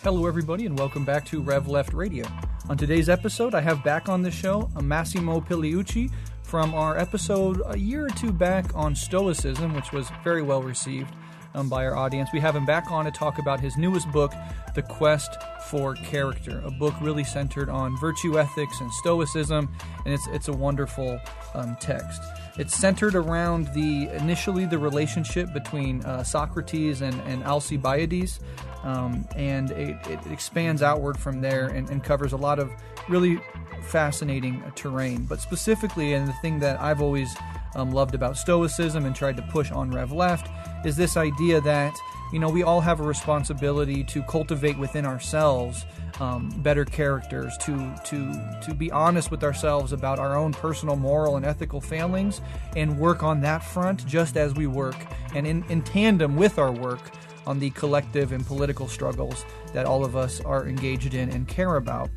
Hello, everybody, and welcome back to Rev Left Radio. On today's episode, I have back on the show Massimo Pigliucci from our episode a year or two back on stoicism, which was very well received by our audience. We have him back on to talk about his newest book, The Quest for Character, a book really centered on virtue ethics and stoicism, and it's a wonderful text. It's centered around initially the relationship between Socrates and Alcibiades, and it expands outward from there and covers a lot of really fascinating terrain. But specifically, and the thing that I've always loved about stoicism and tried to push on Rev Left is this idea that, you know, we all have a responsibility to cultivate within ourselves better characters, to be honest with ourselves about our own personal moral and ethical failings, and work on that front just as we work, and in tandem with our work on the collective and political struggles that all of us are engaged in and care about,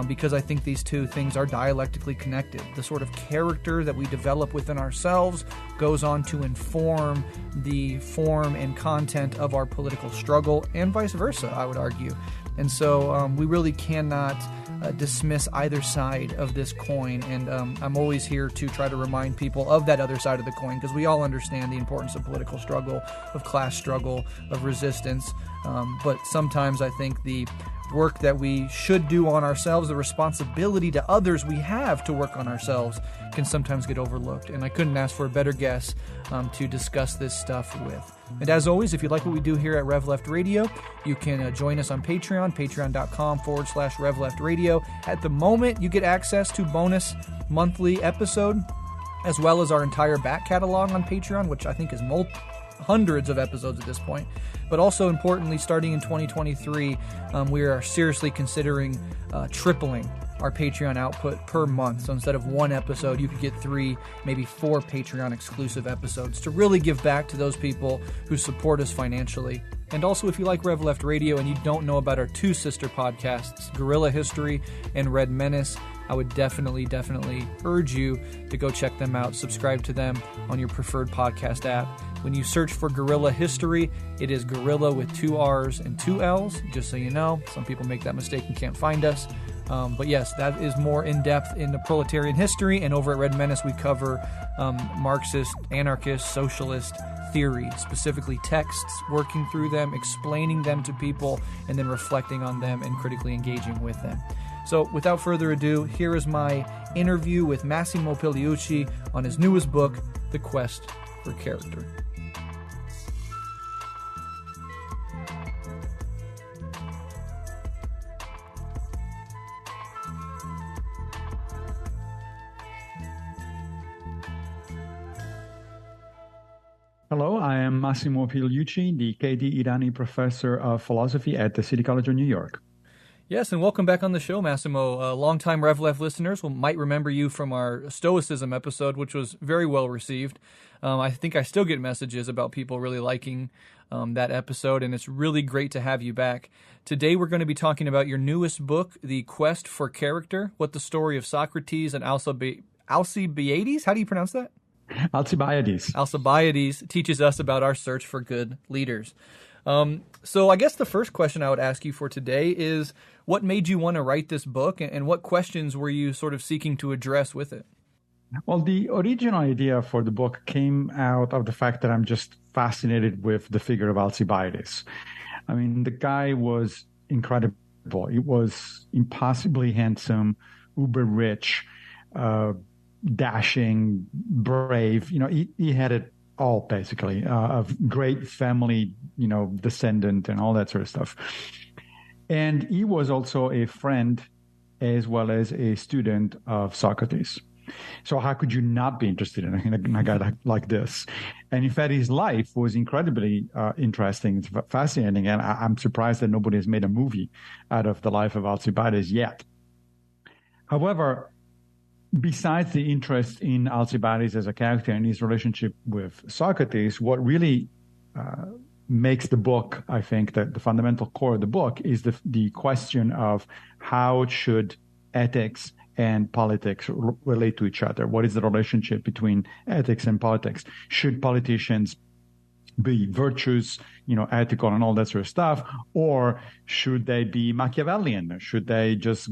because I think these two things are dialectically connected. The sort of character that we develop within ourselves goes on to inform the form and content of our political struggle, and vice versa, I would argue. And so we really cannot dismiss either side of this coin, and I'm always here to try to remind people of that other side of the coin, because we all understand the importance of political struggle, of class struggle, of resistance, but sometimes I think the work that we should do on ourselves, the responsibility to others we have to work on ourselves, can sometimes get overlooked, and I couldn't ask for a better guest to discuss this stuff with. And as always, if you like what we do here at Rev Left Radio, you can join us on Patreon, patreon.com/Rev Left Radio. At the moment, you get access to bonus monthly episode, as well as our entire back catalog on Patreon, which I think is hundreds of episodes at this point. But also importantly, starting in 2023, we are seriously considering tripling our Patreon output per month. So instead of one episode, you could get 3, maybe 4 Patreon exclusive episodes to really give back to those people who support us financially. And also, if you like Rev Left Radio and you don't know about our 2 sister podcasts, Guerrilla History and Red Menace, I would definitely urge you to go check them out. Subscribe to them on your preferred podcast app. When you search for Guerrilla History, it is Guerrilla with 2 R's and 2 L's, just so you know. Some people make that mistake and can't find us. But yes, that is more in-depth in the proletarian history, and over at Red Menace we cover Marxist, anarchist, socialist theory, specifically texts, working through them, explaining them to people, and then reflecting on them and critically engaging with them. So without further ado, here is my interview with Massimo Pigliucci on his newest book, The Quest for Character. Hello, I am Massimo Pigliucci, the K.D. Irani Professor of Philosophy at the City College of New York. Yes, and welcome back on the show, Massimo. Longtime Rev Left listeners might remember you from our Stoicism episode, which was very well received. I think I still get messages about people really liking that episode, and it's really great to have you back. Today we're going to be talking about your newest book, The Quest for Character, what the story of Socrates and Alcibiades, how do you pronounce that? Alcibiades teaches us about our search for good leaders. So I guess the first question I would ask you for today is, what made you want to write this book, and what questions were you sort of seeking to address with it? Well, the original idea for the book came out of the fact that I'm just fascinated with the figure of Alcibiades. I mean, the guy was incredible. He was impossibly handsome, uber rich, dashing, brave. You know, he had it all, basically, of great family, you know, descendant and all that sort of stuff. And he was also a friend as well as a student of Socrates. So how could you not be interested in a guy like this? And in fact, his life was incredibly interesting, fascinating. And I'm surprised that nobody has made a movie out of the life of Alcibiades yet. However, besides the interest in Alcibiades as a character and his relationship with Socrates, what really makes the book, I think, that the fundamental core of the book is the question of how should ethics and politics relate to each other. What is the relationship between ethics and politics? Should politicians be virtuous, ethical and all that sort of stuff? Or should they be Machiavellian? Should they just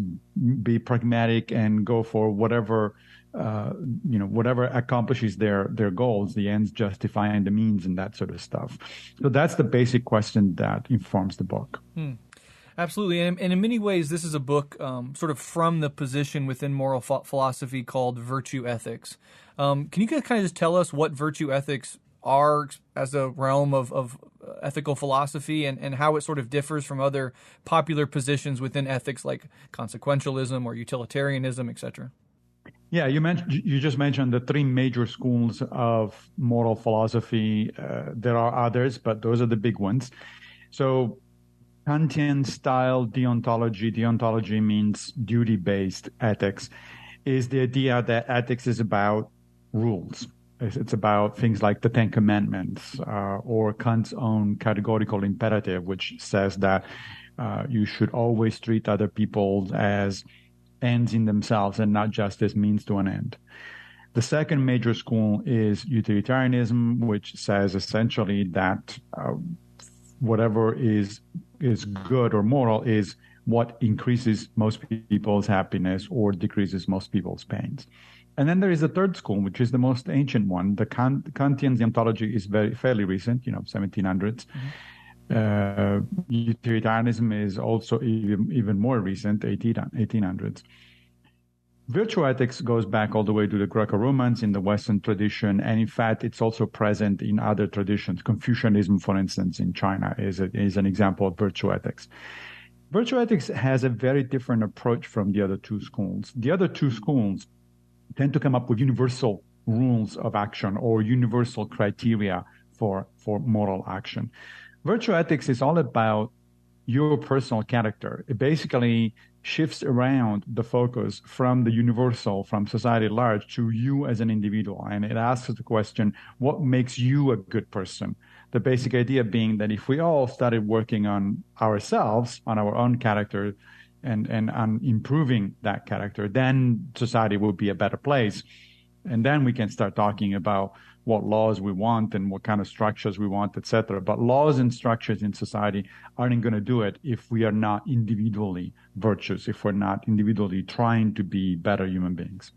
be pragmatic and go for whatever, whatever accomplishes their goals, the ends justifying the means and that sort of stuff? So that's the basic question that informs the book. Absolutely. And in many ways, this is a book sort of from the position within moral philosophy called virtue ethics. Can you kind of just tell us what virtue ethics are as a realm of ethical philosophy and how it sort of differs from other popular positions within ethics like consequentialism or utilitarianism, etc.? Yeah, you just mentioned the three major schools of moral philosophy. There are others, but those are the big ones. So Kantian style deontology means duty-based ethics, is the idea that ethics is about rules. It's about things like the Ten Commandments or Kant's own categorical imperative, which says that you should always treat other people as ends in themselves and not just as means to an end. The second major school is utilitarianism, which says essentially that whatever is good or moral is what increases most people's happiness or decreases most people's pains. And then there is a third school, which is the most ancient one. The Kantian ontology is fairly recent, 1700s. Utilitarianism is also even more recent, 1800s. Virtue ethics goes back all the way to the Greco-Romans in the Western tradition, and in fact, it's also present in other traditions. Confucianism, for instance, in China is an example of virtue ethics. Virtue ethics has a very different approach from the other two schools. The other two schools tend to come up with universal rules of action or universal criteria for moral action. Virtue ethics is all about your personal character. It basically shifts around the focus from the universal, from society at large, to you as an individual. And it asks the question, what makes you a good person? The basic idea being that if we all started working on ourselves, on our own character, and on improving that character, then society will be a better place. And then we can start talking about what laws we want and what kind of structures we want, etc. But laws and structures in society aren't going to do it if we are not individually virtuous, if we're not individually trying to be better human beings.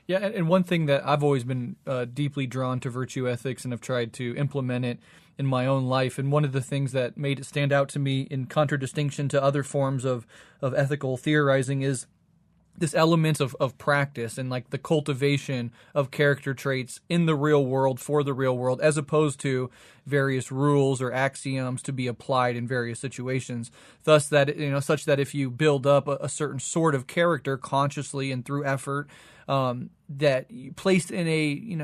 Yeah, and one thing that I've always been deeply drawn to virtue ethics and have tried to implement it in my own life, and one of the things that made it stand out to me in contradistinction to other forms of ethical theorizing is this element of practice and like the cultivation of character traits in the real world for the real world, as opposed to various rules or axioms to be applied in various situations. Thus, that such that if you build up a certain sort of character consciously and through effort, that you placed in a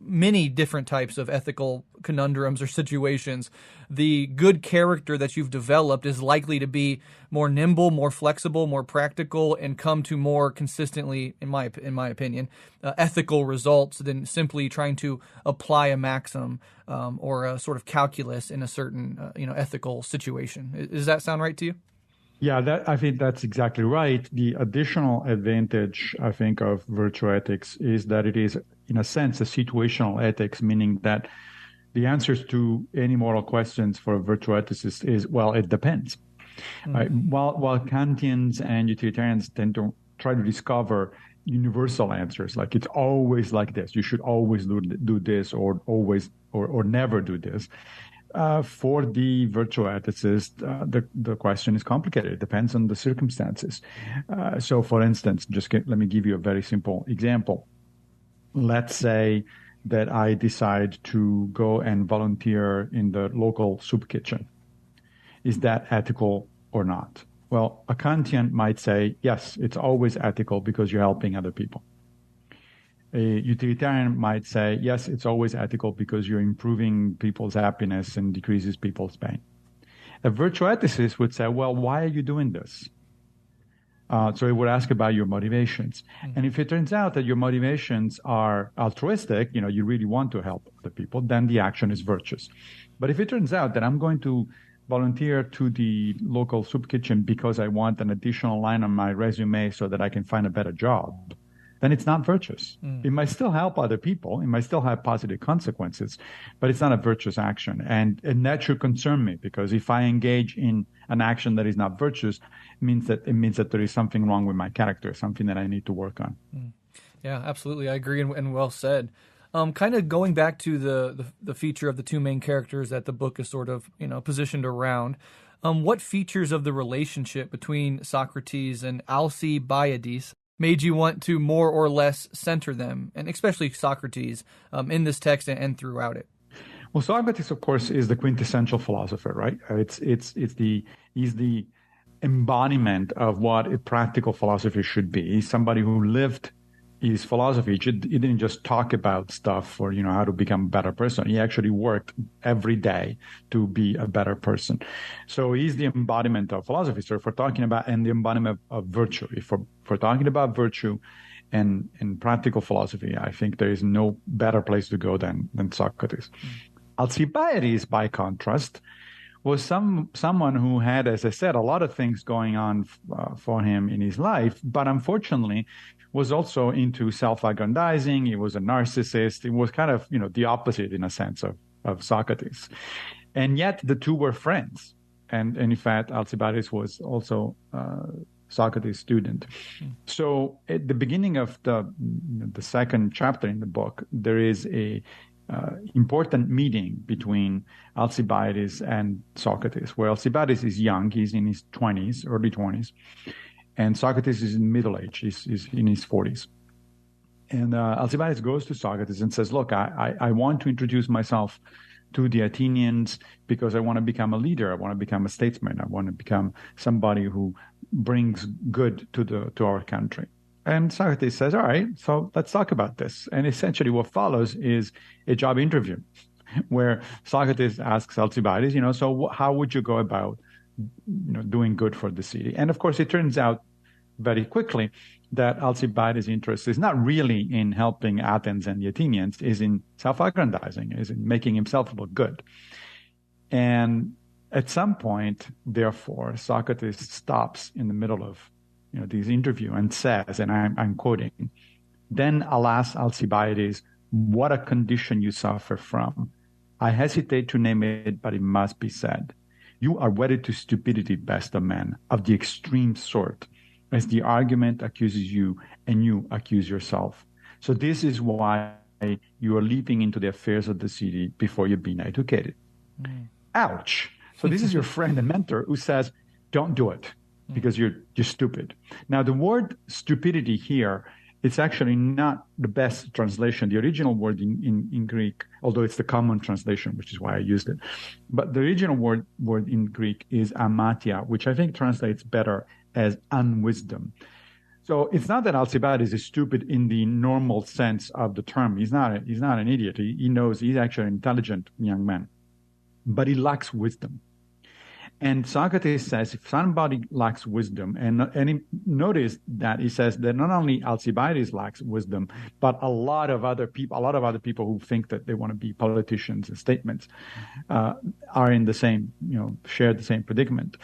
many different types of ethical conundrums or situations, the good character that you've developed is likely to be more nimble, more flexible, more practical, and come to more consistently, in my opinion, ethical results than simply trying to apply a maxim or a sort of calculus in a certain ethical situation. Does that sound right to you? Yeah, I think that's exactly right. The additional advantage, I think, of virtue ethics is that it is, in a sense, a situational ethics, meaning that the answers to any moral questions for a virtue ethicist is, well, it depends. Right? While Kantians and utilitarians tend to try to discover universal answers, like it's always like this, you should always do this, or always or never do this. For the virtue ethicist, the question is complicated. It depends on the circumstances. So, for instance, let me give you a very simple example. Let's say that I decide to go and volunteer in the local soup kitchen. Is that ethical or not? Well, a Kantian might say, yes, it's always ethical because you're helping other people. A utilitarian might say, yes, it's always ethical because you're improving people's happiness and decreases people's pain. A virtue ethicist would say, well, why are you doing this? So it would ask about your motivations. And if it turns out that your motivations are altruistic, you really want to help other people, then the action is virtuous. But if it turns out that I'm going to volunteer to the local soup kitchen because I want an additional line on my resume so that I can find a better job, then it's not virtuous. It might still help other people. It might still have positive consequences, but it's not a virtuous action. And that should concern me, because if I engage in an action that is not virtuous, it means that there is something wrong with my character, something that I need to work on. Yeah, absolutely. I agree, and well said. Kind of going back to the feature of the two main characters that the book is sort of, positioned around. What features of the relationship between Socrates and Alcibiades made you want to more or less center them, and especially Socrates, in this text and throughout it? Well, Socrates, of course, is the quintessential philosopher, right? He's the embodiment of what a practical philosopher should be. He's somebody who lived his philosophy. He didn't just talk about stuff or, how to become a better person. He actually worked every day to be a better person. So he's the embodiment of philosophy. So if we're talking about, and the embodiment of virtue, if we're talking about virtue and practical philosophy, I think there is no better place to go than Socrates. Alcibiades, by contrast, was someone who had, as I said, a lot of things going on for him in his life, but unfortunately was also into self-aggrandizing. He was a narcissist. He was kind of, the opposite in a sense of Socrates. And yet the two were friends. And in fact, Alcibiades was also Socrates' student. So at the beginning of the second chapter in the book, there is a important meeting between Alcibiades and Socrates, where Alcibiades is young. He's in his 20s, early 20s. And Socrates is in middle age. He's in his 40s. And Alcibiades goes to Socrates and says, look, I want to introduce myself to the Athenians because I want to become a leader. I want to become a statesman. I want to become somebody who brings good to our country. And Socrates says, all right, so let's talk about this. And essentially what follows is a job interview where Socrates asks Alcibiades, so how would you go about, doing good for the city? And of course, it turns out very quickly that Alcibiades' interest is not really in helping Athens and the Athenians, is in self-aggrandizing, is in making himself look good. And at some point, therefore, Socrates stops in the middle of this interview and says, and I'm quoting, "Then, alas, Alcibiades, what a condition you suffer from. I hesitate to name it, but it must be said. You are wedded to stupidity, best of men, of the extreme sort, as the argument accuses you and you accuse yourself. So this is why you are leaping into the affairs of the city before you've been educated." Ouch. So this is your friend and mentor who says, don't do it because you're stupid. Now, the word stupidity here, it's actually not the best translation. The original word in Greek, although it's the common translation, which is why I used it. But the original word in Greek is amatia, which I think translates better as unwisdom. So it's not that Alcibiades is stupid in the normal sense of the term. He's not an idiot. He knows he's actually an intelligent young man, but he lacks wisdom. And Socrates says if somebody lacks wisdom, and he noticed that he says that not only Alcibiades lacks wisdom, but a lot of other people who think that they want to be politicians and statesmen are in the same, share the same predicament.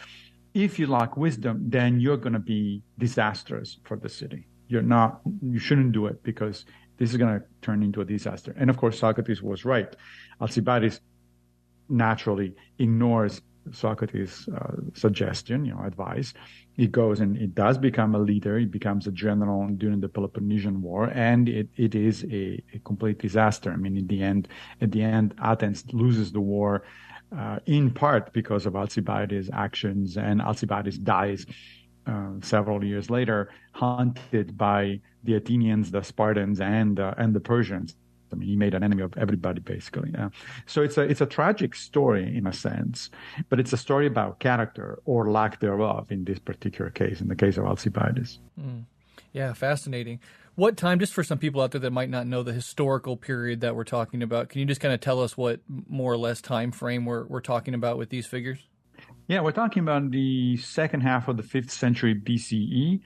If you lack wisdom, then you're going to be disastrous for the city. You shouldn't do it because this is going to turn into a disaster. And of course, Socrates was right. Alcibiades naturally ignores Socrates' suggestion, advice. He goes and it does become a leader. He becomes a general during the Peloponnesian War, and it is a complete disaster. I mean, at the end, Athens loses the war in part because of Alcibiades' actions, and Alcibiades dies several years later, hunted by the Athenians, the Spartans, and the Persians. I mean, he made an enemy of everybody, basically. So it's a tragic story in a sense, but it's a story about character or lack thereof in this particular case, in the case of Alcibiades. Yeah, fascinating. What time, just for some people out there that might not know the historical period that we're talking about, can you just kind of tell us what more or less time frame we're talking about with these figures? Yeah, we're talking about the second half of the 5th century BCE,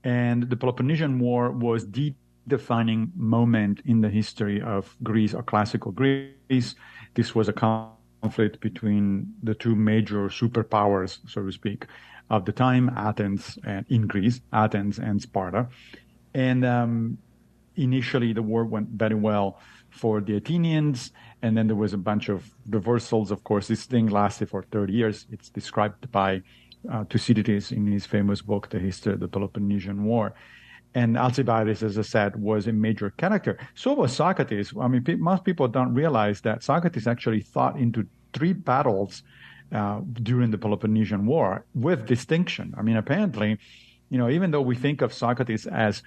and the Peloponnesian War was the defining moment in the history of Greece or classical Greece. This was a conflict between the two major superpowers, so to speak, of the time, Athens and Sparta. And initially the war went very well for the Athenians, and then there was a bunch of reversals. Of course, this thing lasted for 30 years. It's described by Thucydides in his famous book, The History of the Peloponnesian War. And Alcibiades, as I said, was a major character. So was Socrates. I mean, most people don't realize that Socrates actually fought into 3 battles during the Peloponnesian War with distinction. I mean, apparently, even though we think of Socrates as,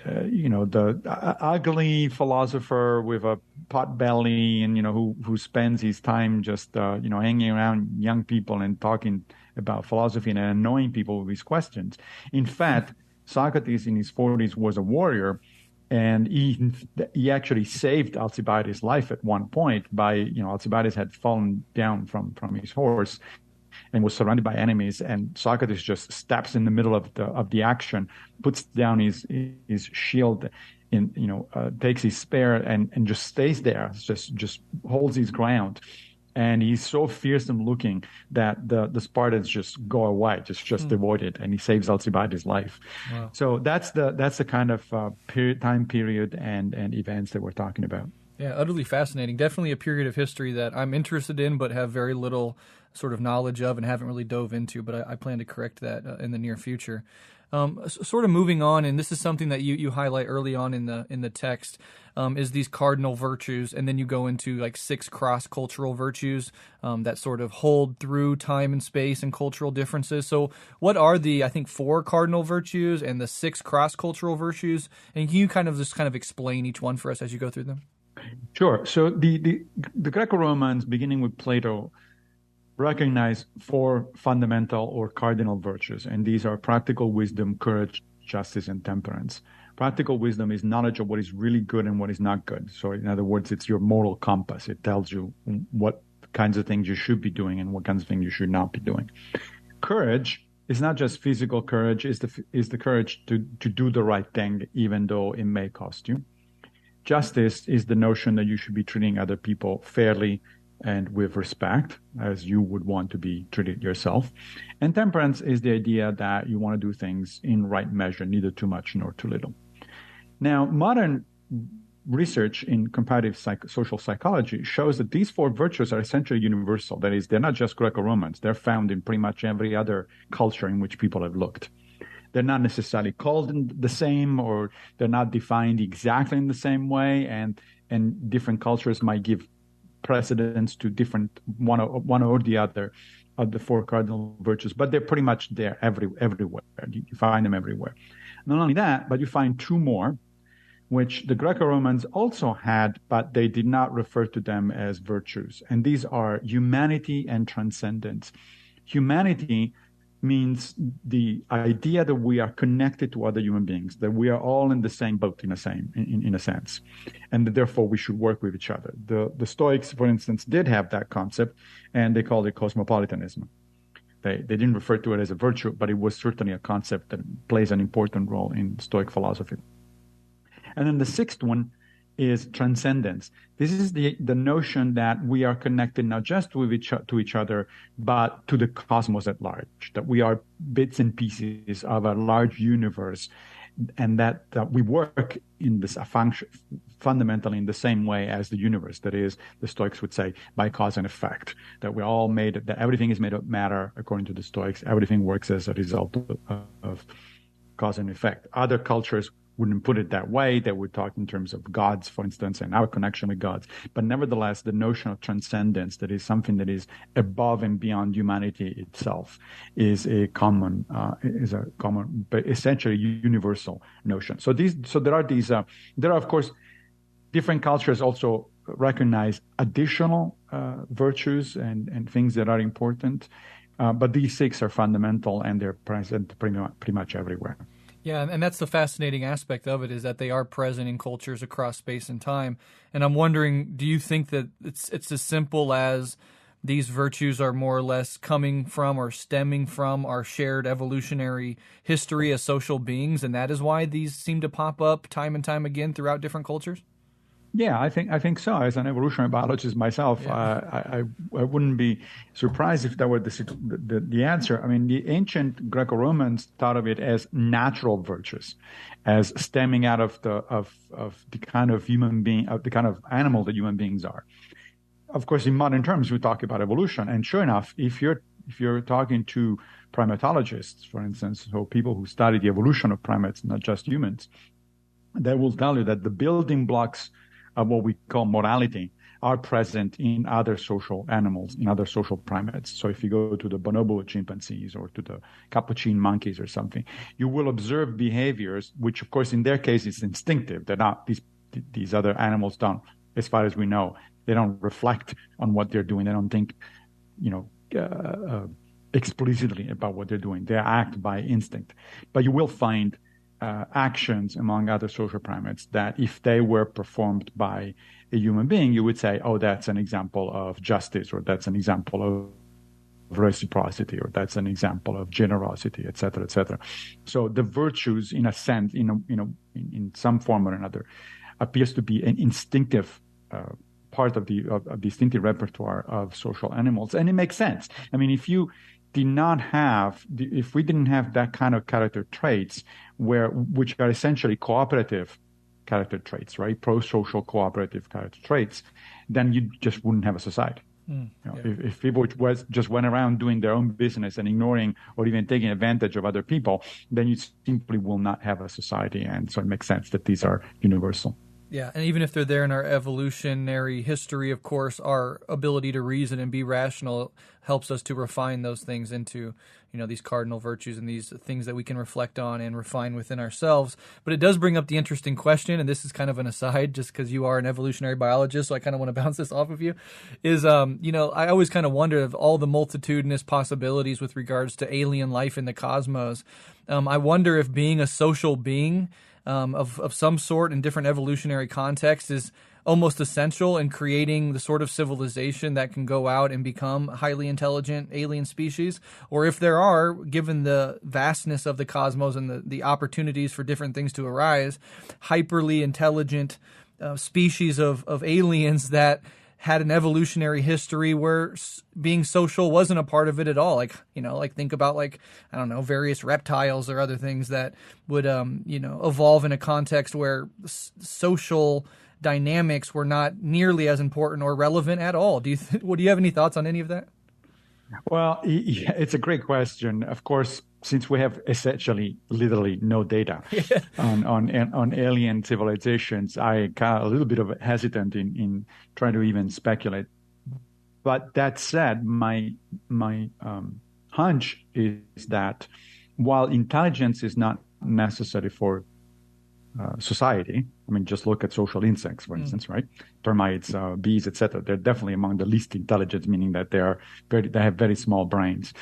the ugly philosopher with a pot belly and, who spends his time just, hanging around young people and talking about philosophy and annoying people with his questions. In fact, Socrates in his 40s was a warrior, and he actually saved Alcibiades' life at one point by, Alcibiades had fallen down from his horse and was surrounded by enemies, and Socrates just steps in the middle of the action, puts down his shield, and takes his spear and just stays there, just holds his ground. And he's so fearsome looking that the Spartans just go away, just avoid it, and he saves Alcibiades' life. Wow. So that's the kind of time period and events that we're talking about. Yeah, utterly fascinating. Definitely a period of history that I'm interested in, but have very little sort of knowledge of and haven't really dove into. But I plan to correct that in the near future. Sort of moving on, and this is something that you highlight early on in the text, is these cardinal virtues, and then you go into like 6 cross-cultural virtues that sort of hold through time and space and cultural differences. So what are the, I think, 4 cardinal virtues and the 6 cross-cultural virtues? And can you kind of explain each one for us as you go through them? Sure. So the Greco-Romans, beginning with Plato, recognize 4 fundamental or cardinal virtues, and these are practical wisdom, courage, justice, and temperance. Practical wisdom is knowledge of what is really good and what is not good. So in other words, it's your moral compass. It tells you what kinds of things you should be doing and what kinds of things you should not be doing. Courage is not just physical courage, is the courage to do the right thing, even though it may cost you. Justice is the notion that you should be treating other people fairly and with respect, as you would want to be treated yourself. And temperance is the idea that you want to do things in right measure, neither too much nor too little. Now, modern research in comparative social psychology shows that these 4 virtues are essentially universal. That is, they're not just Greco-Romans. They're found in pretty much every other culture in which people have looked. They're not necessarily called in the same, or they're not defined exactly in the same way, and different cultures might give precedence to different one or the other of the 4 cardinal virtues, but they're pretty much there everywhere. You find them everywhere. Not only that, but you find 2 more, which the Greco-Romans also had, but they did not refer to them as virtues. And these are humanity and transcendence. Humanity means the idea that we are connected to other human beings, that we are all in the same boat in a sense, and that therefore we should work with each other. The Stoics, for instance, did have that concept, and they called it cosmopolitanism. They didn't refer to it as a virtue, but it was certainly a concept that plays an important role in Stoic philosophy. And then the 6th one is transcendence. This is the notion that we are connected not just to each other, but to the cosmos at large, that we are bits and pieces of a large universe, and that we work in this function fundamentally in the same way as the universe. That is, the Stoics would say, by cause and effect, that we're all that everything is made of matter, according to the Stoics. Everything works as a result of cause and effect. Other cultures wouldn't put it that way. They would talk in terms of gods, for instance, and our connection with gods. But nevertheless, the notion of transcendence, that is something that is above and beyond humanity itself, is a common, but essentially universal notion. So there are of course, different cultures also recognize additional virtues and things that are important, but these 6 are fundamental, and they're present pretty much everywhere. Yeah, and that's the fascinating aspect of it, is that they are present in cultures across space and time. And I'm wondering, do you think that it's as simple as these virtues are more or less coming from or stemming from our shared evolutionary history as social beings, and that is why these seem to pop up time and time again throughout different cultures? Yeah, I think so. As an evolutionary biologist myself, Yeah. I wouldn't be surprised if that were the answer. I mean, the ancient Greco-Romans thought of it as natural virtues, as stemming out of the kind of human being, of the kind of animal that human beings are. Of course, in modern terms, we talk about evolution, and sure enough, if you're talking to primatologists, for instance, so people who study the evolution of primates, not just humans, they will tell you that the building blocks of what we call morality are present in other social animals, in other social primates. So if you go to the bonobo chimpanzees or to the capuchin monkeys or something, you will observe behaviors, which of course in their case is instinctive. They're not, these other animals don't, as far as we know, they don't reflect on what they're doing. They don't think, you know, explicitly about what they're doing. They act by instinct. But you will find actions among other social primates that if they were performed by a human being, you would say, oh, that's an example of justice, or that's an example of reciprocity, or that's an example of generosity, et cetera, et cetera. So the virtues, in a sense, in some form or another, appears to be an instinctive part of the instinctive repertoire of social animals. And it makes sense. I mean, if we didn't have that kind of character traits, which are essentially cooperative character traits, right? Pro-social cooperative character traits, then you just wouldn't have a society. If people just went around doing their own business and ignoring or even taking advantage of other people, then you simply will not have a society. And so it makes sense that these are universal. Yeah, and even if they're there in our evolutionary history, of course, our ability to reason and be rational helps us to refine those things into, these cardinal virtues and these things that we can reflect on and refine within ourselves. But it does bring up the interesting question, and this is kind of an aside just because you are an evolutionary biologist, so I kind of want to bounce this off of you, is, I always kind of wonder of all the multitudinous possibilities with regards to alien life in the cosmos. I wonder if being a social being of some sort in different evolutionary contexts is almost essential in creating the sort of civilization that can go out and become highly intelligent alien species, or if there are, given the vastness of the cosmos and the opportunities for different things to arise, hyperly intelligent species of aliens that had an evolutionary history where being social wasn't a part of it at all. Like think about various reptiles or other things that would, evolve in a context where social dynamics were not nearly as important or relevant at all. Do you have any thoughts on any of that? Well, it's a great question. Of course, since we have essentially literally no data on alien civilizations, I got a little bit of hesitant in trying to even speculate. But that said, my hunch is that while intelligence is not necessary for society, I mean, just look at social insects, for instance, right? Termites, bees, etc. They're definitely among the least intelligent, meaning that they have very small brains,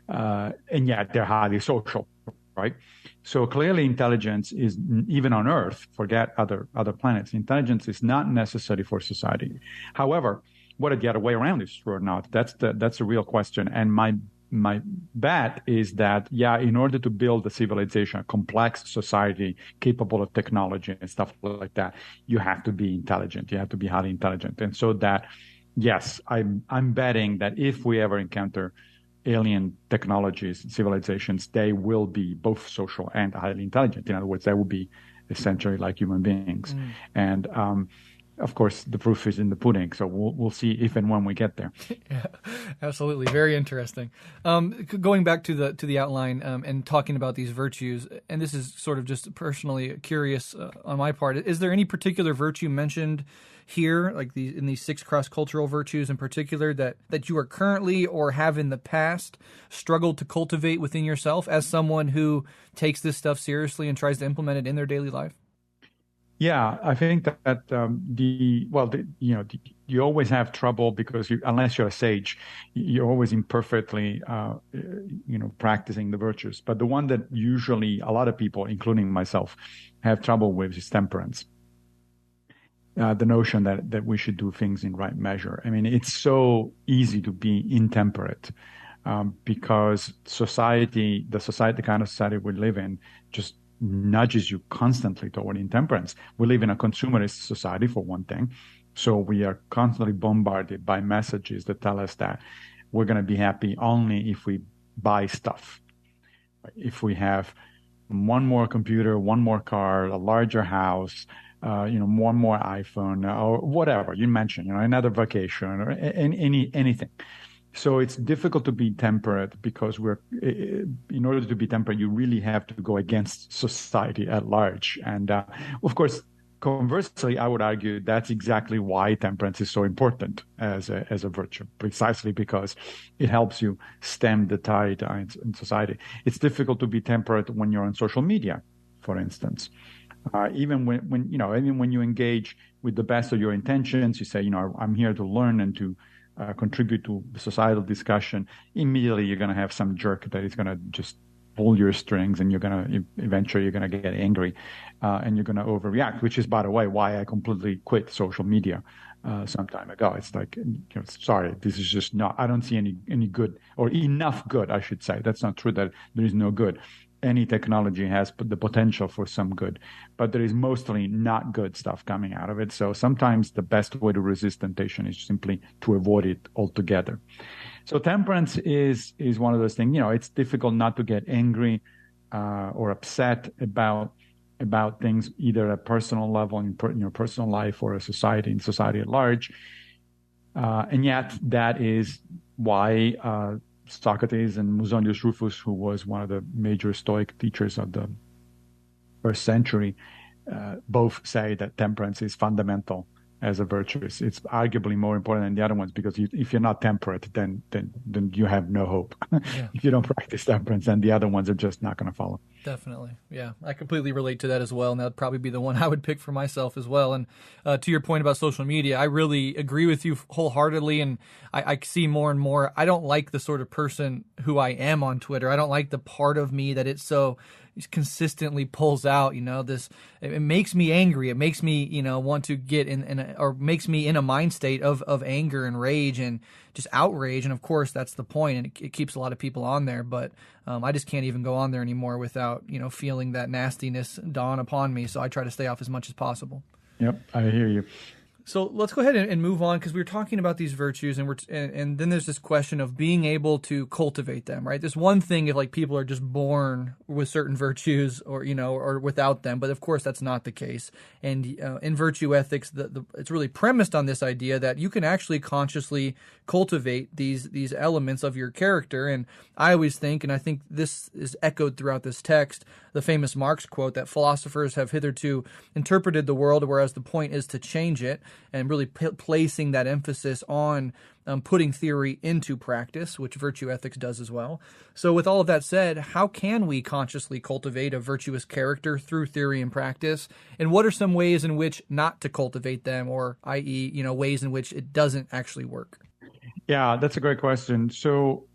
and yet they're highly social, right? So clearly, intelligence is, even on Earth, forget other planets, intelligence is not necessary for society. However, whether the other way around is true or not, that's a real question. And my bet is that, in order to build a civilization, a complex society capable of technology and stuff like that, you have to be intelligent. You have to be highly intelligent. And so that, yes, I'm betting that if we ever encounter alien technologies, civilizations, they will be both social and highly intelligent. In other words, they will be essentially like human beings. And of course, the proof is in the pudding. So we'll see if and when we get there. Yeah, absolutely, very interesting. Going back to the outline and talking about these virtues, and this is sort of just personally curious on my part. Is there any particular virtue mentioned here, like in these 6 cross-cultural virtues in particular, that you are currently or have in the past struggled to cultivate within yourself as someone who takes this stuff seriously and tries to implement it in their daily life? Yeah, I think that you always have trouble because unless you're a sage, you're always imperfectly, practicing the virtues. But the one that usually a lot of people, including myself, have trouble with is temperance. The notion that we should do things in right measure. I mean, it's so easy to be intemperate because the kind of society we live in, just nudges you constantly toward intemperance. We live in a consumerist society, for one thing. So we are constantly bombarded by messages that tell us that we're going to be happy only if we buy stuff. If we have one more computer, one more car, a larger house, one more iPhone, or whatever you mentioned, another vacation or anything. So it's difficult to be temperate because in order to be temperate, you really have to go against society at large. And of course, conversely, I would argue that's exactly why temperance is so important as a virtue, precisely because it helps you stem the tide in society. It's difficult to be temperate when you're on social media, for instance. Even when you engage with the best of your intentions, you say, I'm here to learn and to contribute to societal discussion. Immediately, you're going to have some jerk that is going to just pull your strings, and eventually you're going to get angry, and you're going to overreact. Which is, by the way, why I completely quit social media some time ago. It's like, sorry, this is just not. I don't see any good or enough good. I should say that's not true. That there is no good. Any technology has the potential for some good, but there is mostly not good stuff coming out of it. So sometimes the best way to resist temptation is simply to avoid it altogether. So temperance is one of those things. It's difficult not to get angry or upset about things, either at a personal level in your personal life or in society at large. And yet that is why Socrates and Musonius Rufus, who was one of the major Stoic teachers of the first century, both say that temperance is fundamental as a virtue. It's arguably more important than the other ones, because if you're not temperate, then you have no hope. Yeah. If you don't practice temperance, then the other ones are just not going to follow. Definitely. Yeah, I completely relate to that as well, and that would probably be the one I would pick for myself as well. And to your point about social media, I really agree with you wholeheartedly, and I see more and more, I don't like the sort of person who I am on Twitter. I don't like the part of me that it's so consistently pulls out, it makes me angry. It makes me, want to get or makes me in a mind state of anger and rage and just outrage. And of course, that's the point, and it keeps a lot of people on there. But I just can't even go on there anymore without, feeling that nastiness dawn upon me. So I try to stay off as much as possible. Yep, I hear you. So let's go ahead and move on, because we were talking about these virtues, and then there's this question of being able to cultivate them, right? There's one thing if people are just born with certain virtues or without them, but of course that's not the case. And in virtue ethics, it's really premised on this idea that you can actually consciously cultivate these elements of your character. And I always think, and I think this is echoed throughout this text, the famous Marx quote that philosophers have hitherto interpreted the world, whereas the point is to change it, and really placing that emphasis on putting theory into practice, which virtue ethics does as well. So with all of that said, how can we consciously cultivate a virtuous character through theory and practice? And what are some ways in which not to cultivate them, or i.e., ways in which it doesn't actually work? Yeah, that's a great question. So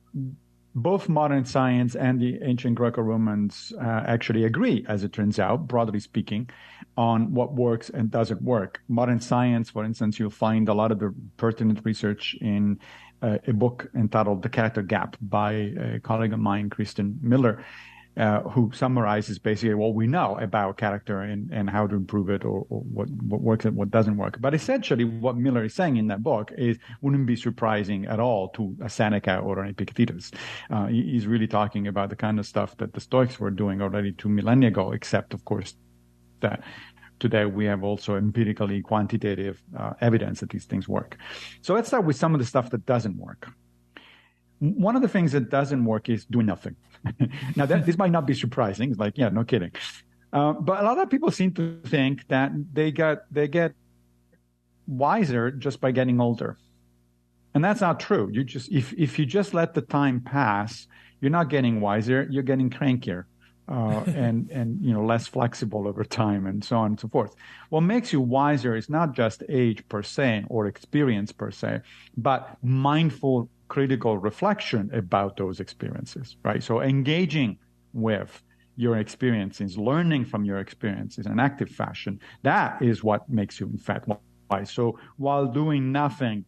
both modern science and the ancient Greco-Romans actually agree, as it turns out, broadly speaking, on what works and doesn't work. Modern science, for instance, you'll find a lot of the pertinent research in a book entitled The Character Gap by a colleague of mine, Kristen Miller, who summarizes basically what we know about character and how to improve it, or what works and what doesn't work. But essentially what Miller is saying in that book wouldn't be surprising at all to a Seneca or an Epictetus. He's really talking about the kind of stuff that the Stoics were doing already 2 millennia ago, except, of course, that today we have also empirically quantitative evidence that these things work. So let's start with some of the stuff that doesn't work. One of the things that doesn't work is doing nothing. Now, this might not be surprising. It's like, yeah, no kidding. But a lot of people seem to think that they get wiser just by getting older. And that's not true. If you just let the time pass, you're not getting wiser, you're getting crankier. And less flexible over time, and so on and so forth. What makes you wiser is not just age per se or experience per se, but mindful, critical reflection about those experiences, right? So engaging with your experiences, learning from your experiences in an active fashion, that is what makes you, in fact, wise. So while doing nothing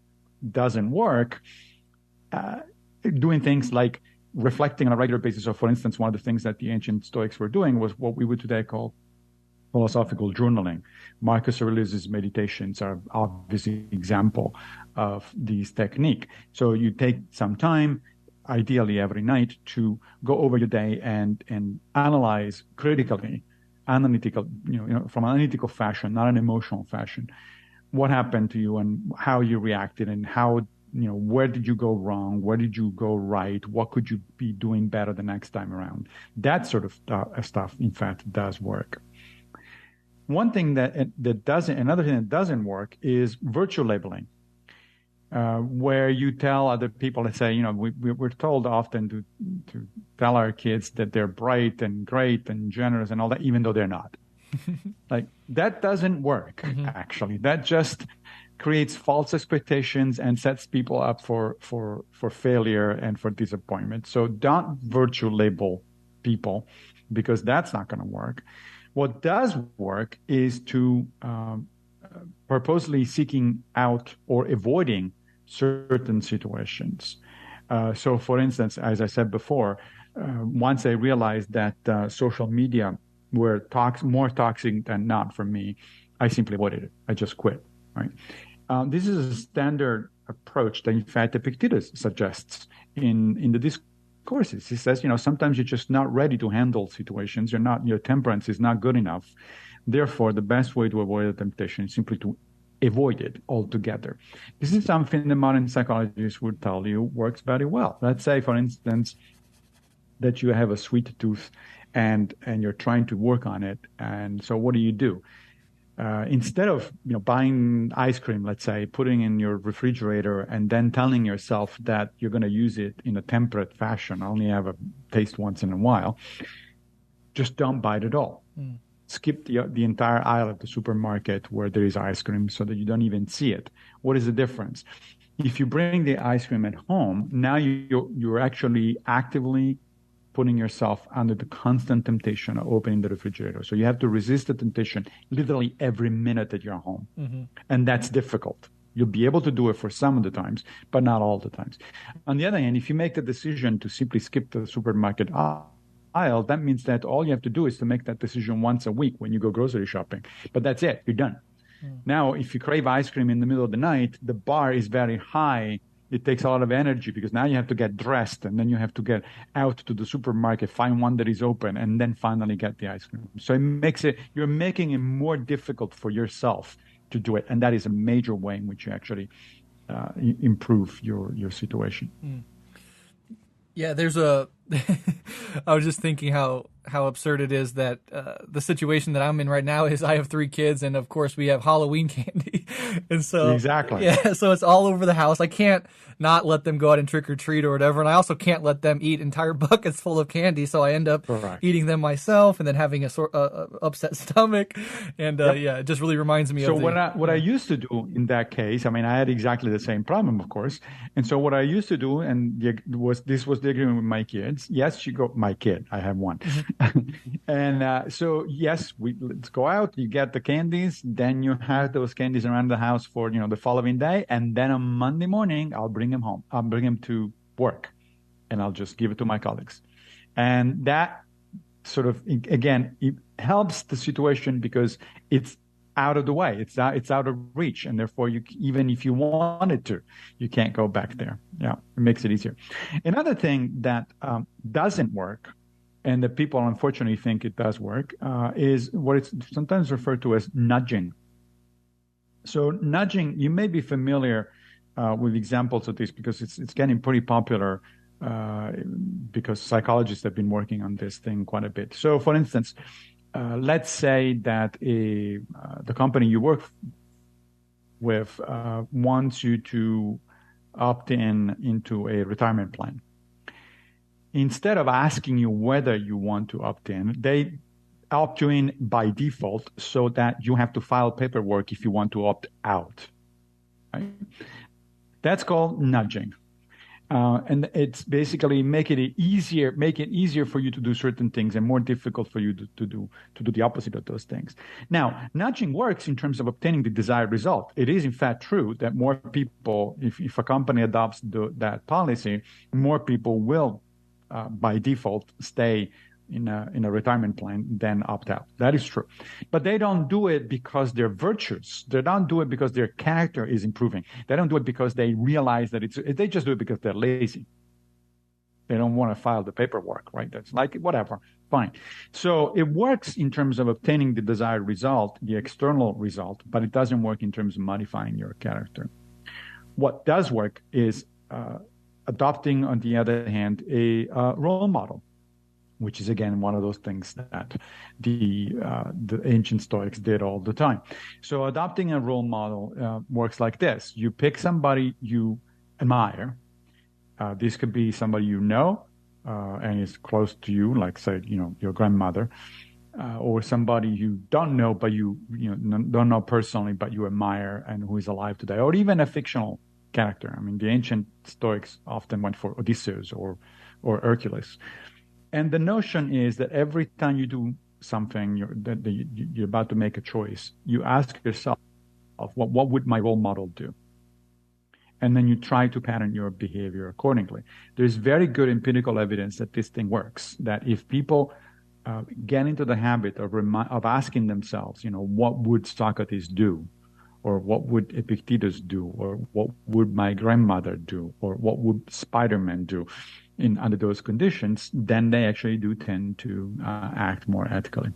doesn't work, doing things like reflecting on a regular basis. So, for instance, one of the things that the ancient Stoics were doing was what we would today call philosophical journaling. Marcus Aurelius's meditations are obviously example of this technique. So you take some time, ideally every night, to go over your day and analyze critically, from an analytical fashion, not an emotional fashion, what happened to you and how you reacted and how, where did you go wrong? Where did you go right? What could you be doing better the next time around? That sort of stuff, in fact, does work. One thing another thing that doesn't work is virtue labeling, where you tell other people, let's say, we're told often to tell our kids that they're bright and great and generous and all that, even though they're not. Like, that doesn't work, actually. That just creates false expectations and sets people up for failure and for disappointment. So don't virtue label people, because that's not going to work. What does work is to purposely seeking out or avoiding certain situations. So, for instance, as I said before, once I realized that social media were more toxic than not for me, I simply avoided it. I just quit. Right. This is a standard approach that, in fact, Epictetus suggests in the discourses. He says, sometimes you're just not ready to handle situations. Your temperance is not good enough. Therefore, the best way to avoid a temptation is simply to avoid it altogether. This is something the modern psychologists would tell you works very well. Let's say, for instance, that you have a sweet tooth and you're trying to work on it. And so what do? Instead of buying ice cream, let's say, putting in your refrigerator and then telling yourself that you're going to use it in a temperate fashion, only have a taste once in a while, just don't buy it at all. Skip the entire aisle of the supermarket where there is ice cream so that you don't even see it. What is the difference? If you bring the ice cream at home, now you're actually actively putting yourself under the constant temptation of opening the refrigerator. So you have to resist the temptation literally every minute that you're home. And that's difficult. You'll be able to do it for some of the times, but not all the times. On the other hand, if you make the decision to simply skip the supermarket aisle, that means that all you have to do is to make that decision once a week when you go grocery shopping. But that's it. You're done. Now, if you crave ice cream in the middle of the night, the bar is very high. It takes a lot of energy because now you have to get dressed and then you have to get out to the supermarket, find one that is open, and then finally get the ice cream. So you're making it more difficult for yourself to do it. And that is a major way in which you actually improve your situation. Yeah, I was just thinking how absurd it is that the situation that I'm in right now is I have 3 kids, and of course we have Halloween candy, and so exactly, yeah, so it's all over the house. I can't not let them go out and trick or treat or whatever, and I also can't let them eat entire buckets full of candy, so I end up eating them myself and then having a upset stomach, and yeah, it just really reminds me of. So what I used to do in that case, I mean, I had exactly the same problem, of course, and so what I used to do, and this was the agreement with my kids. Yes, my kid, I have one. And so, yes, let's go out. You get the candies. Then you have those candies around the house for, the following day. And then on Monday morning, I'll bring them home. I'll bring them to work and I'll just give it to my colleagues. And that sort of, again, it helps the situation because it's out of the way. It's out of reach. And therefore, even if you wanted to, you can't go back there. Yeah, it makes it easier. Another thing that doesn't work, and that people unfortunately think it does work, is what it's sometimes referred to as nudging. So nudging, you may be familiar with examples of this because it's getting pretty popular because psychologists have been working on this thing quite a bit. So, for instance, let's say that the company you work with wants you to opt into a retirement plan. Instead of asking you whether you want to opt in, they opt you in by default so that you have to file paperwork if you want to opt out. Right? That's called nudging. And it's basically make it easier for you to do certain things and more difficult for you to do the opposite of those things. Now, nudging works in terms of obtaining the desired result. It is in fact true that more people, if a company adopts that policy, more people will by default stay in a retirement plan than opt out. That is true. But they don't do it because they're virtuous. They don't do it because their character is improving. They don't do it because they realize that they just do it because they're lazy. They don't want to file the paperwork, right? That's like, whatever, fine. So it works in terms of obtaining the desired result, the external result, but it doesn't work in terms of modifying your character. What does work is adopting, on the other hand, a role model, which is, again, one of those things that the ancient Stoics did all the time. So adopting a role model works like this. You pick somebody you admire. This could be somebody you know and is close to you, like, say, your grandmother, or somebody you don't know, but you don't know personally, but you admire and who is alive today, or even a fictional character. I mean, the ancient Stoics often went for Odysseus or Hercules. And the notion is that every time you do something, you're about to make a choice, you ask yourself, what would my role model do? And then you try to pattern your behavior accordingly. There's very good empirical evidence that this thing works, that if people get into the habit of asking themselves, what would Socrates do? Or what would Epictetus do? Or what would my grandmother do? Or what would Spider-Man do under those conditions? Then they actually do tend to act more ethically.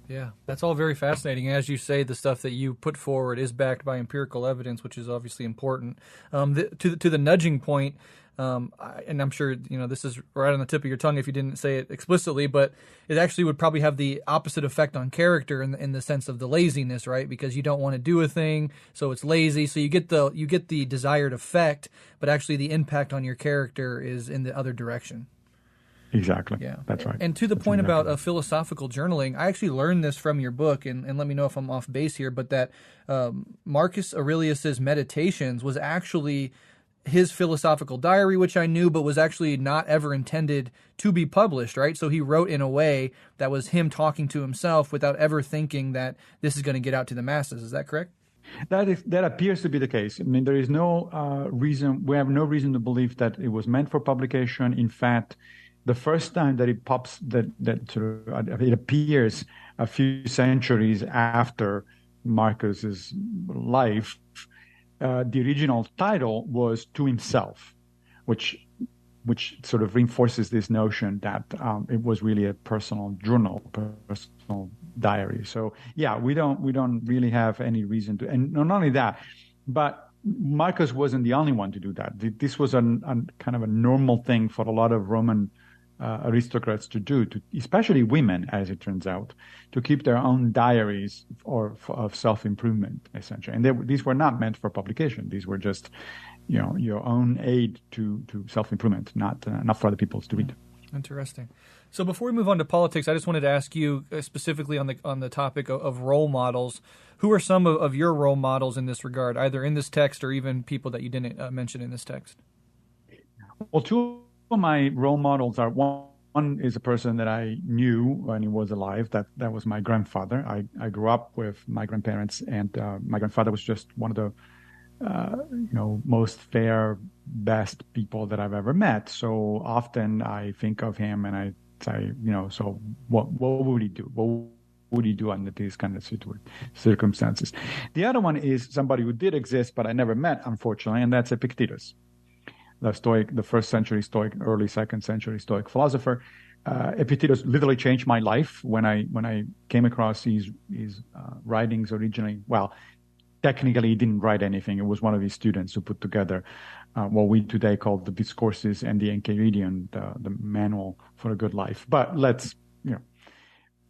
Yeah, that's all very fascinating. As you say, the stuff that you put forward is backed by empirical evidence, which is obviously important. To the nudging point, and I'm sure this is right on the tip of your tongue if you didn't say it explicitly, but it actually would probably have the opposite effect on character in the sense of the laziness, right? Because you don't want to do a thing, so it's lazy. So you get the desired effect, but actually the impact on your character is in the other direction. Exactly. Yeah, that's right. And to the point about philosophical journaling, I actually learned this from your book, and let me know if I'm off base here, but that Marcus Aurelius's Meditations was actually his philosophical diary, which I knew, but was actually not ever intended to be published, right? So he wrote in a way that was him talking to himself without ever thinking that this is going to get out to the masses. Is that correct? That appears to be the case. I mean, there is no reason, we have no reason to believe that it was meant for publication. In fact, the first time that it pops, it appears a few centuries after Marcus's life, the original title was To Himself, which sort of reinforces this notion that it was really a personal journal, personal diary. So yeah, we don't really have any reason to, and not only that, but Marcus wasn't the only one to do that. This was a kind of a normal thing for a lot of Roman aristocrats to do, especially women, as it turns out, to keep their own diaries of self-improvement, essentially. And these were not meant for publication. These were just, your own aid to self-improvement, not for other people to read. Interesting. So before we move on to politics, I just wanted to ask you specifically on the topic of role models. Who are some of your role models in this regard, either in this text or even people that you didn't mention in this text? Well, two of my role models are one is a person that I knew when he was alive. That was my grandfather. I grew up with my grandparents, and my grandfather was just one of the most fair, best people that I've ever met. So often I think of him and I say, so what would he do? What would he do under these kind of circumstances? The other one is somebody who did exist, but I never met, unfortunately, and that's Epictetus, the Stoic, the first century Stoic, early second century Stoic philosopher. Epictetus literally changed my life when I came across his writings originally. Well, technically, he didn't write anything. It was one of his students who put together what we today call the Discourses and the Enchiridion, the manual for a good life. But let's,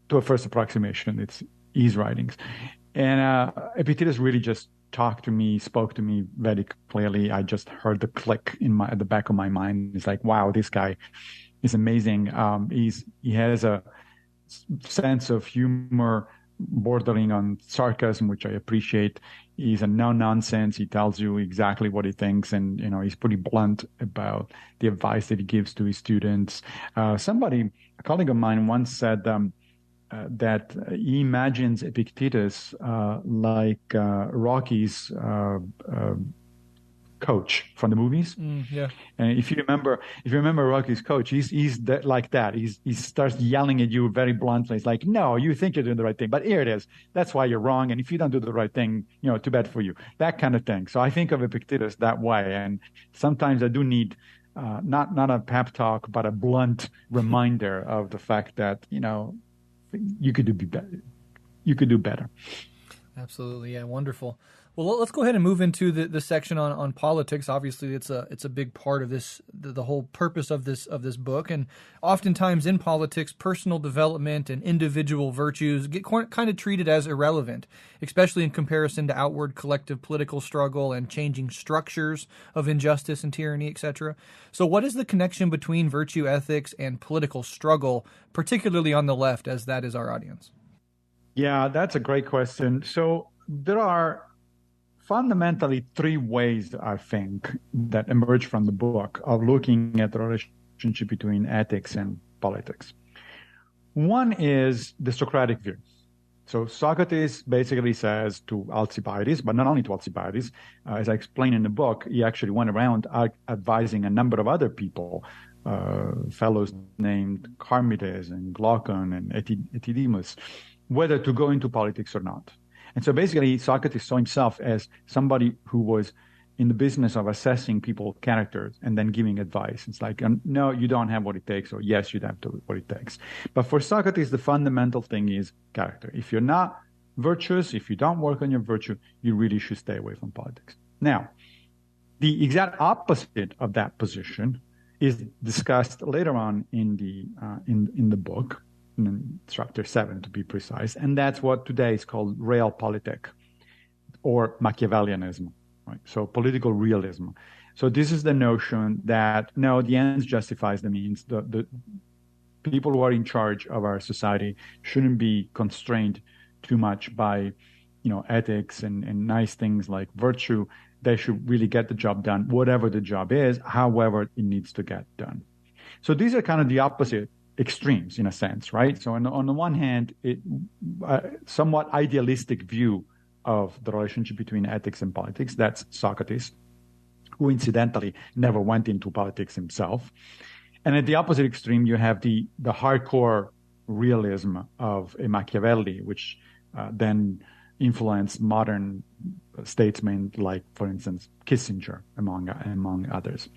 to a first approximation, it's his writings. And Epictetus really just spoke to me very clearly. I just heard the click at the back of my mind. It's like, wow, this guy is amazing. He has a sense of humor bordering on sarcasm, which I appreciate. He's a no-nonsense. He tells you exactly what he thinks, and he's pretty blunt about the advice that he gives to his students. A colleague of mine once said that he imagines Epictetus like Rocky's coach from the movies. Yeah. And if you remember Rocky's coach, he's like that. He starts yelling at you very bluntly. It's like, no, you think you're doing the right thing, but here it is. That's why you're wrong. And if you don't do the right thing, too bad for you. That kind of thing. So I think of Epictetus that way. And sometimes I do need not a pep talk, but a blunt reminder of the fact that you could do better. You could do better. Absolutely, yeah, wonderful. Well, let's go ahead and move into the section on politics. Obviously, it's a big part of this, the whole purpose of this book. And oftentimes in politics, personal development and individual virtues get kind of treated as irrelevant, especially in comparison to outward collective political struggle and changing structures of injustice and tyranny, etc. So, what is the connection between virtue ethics and political struggle, particularly on the left, as that is our audience? Yeah, that's a great question. So there are fundamentally three ways, I think, that emerge from the book of looking at the relationship between ethics and politics. One is the Socratic view. So Socrates basically says to Alcibiades, but not only to Alcibiades, as I explain in the book, he actually went around advising a number of other people, fellows named Charmides and Glaucon and Euthydemus, whether to go into politics or not. And so basically, Socrates saw himself as somebody who was in the business of assessing people's characters and then giving advice. It's like, no, you don't have what it takes, or yes, you have what it takes. But for Socrates, the fundamental thing is character. If you're not virtuous, if you don't work on your virtue, you really should stay away from politics. Now, the exact opposite of that position is discussed later on in the book, in chapter 7 to be precise, and that's what today is called realpolitik or Machiavellianism, right? So political realism. So this is the notion that no, the ends justifies the means. The people who are in charge of our society shouldn't be constrained too much by ethics and nice things like virtue. They should really get the job done, whatever the job is, however it needs to get done. So these are kind of the opposite extremes in a sense, right? So on the one hand, somewhat idealistic view of the relationship between ethics and politics. That's Socrates, who incidentally never went into politics himself. And at the opposite extreme, you have the hardcore realism of a Machiavelli, which then influenced modern statesmen like, for instance, Kissinger, among others.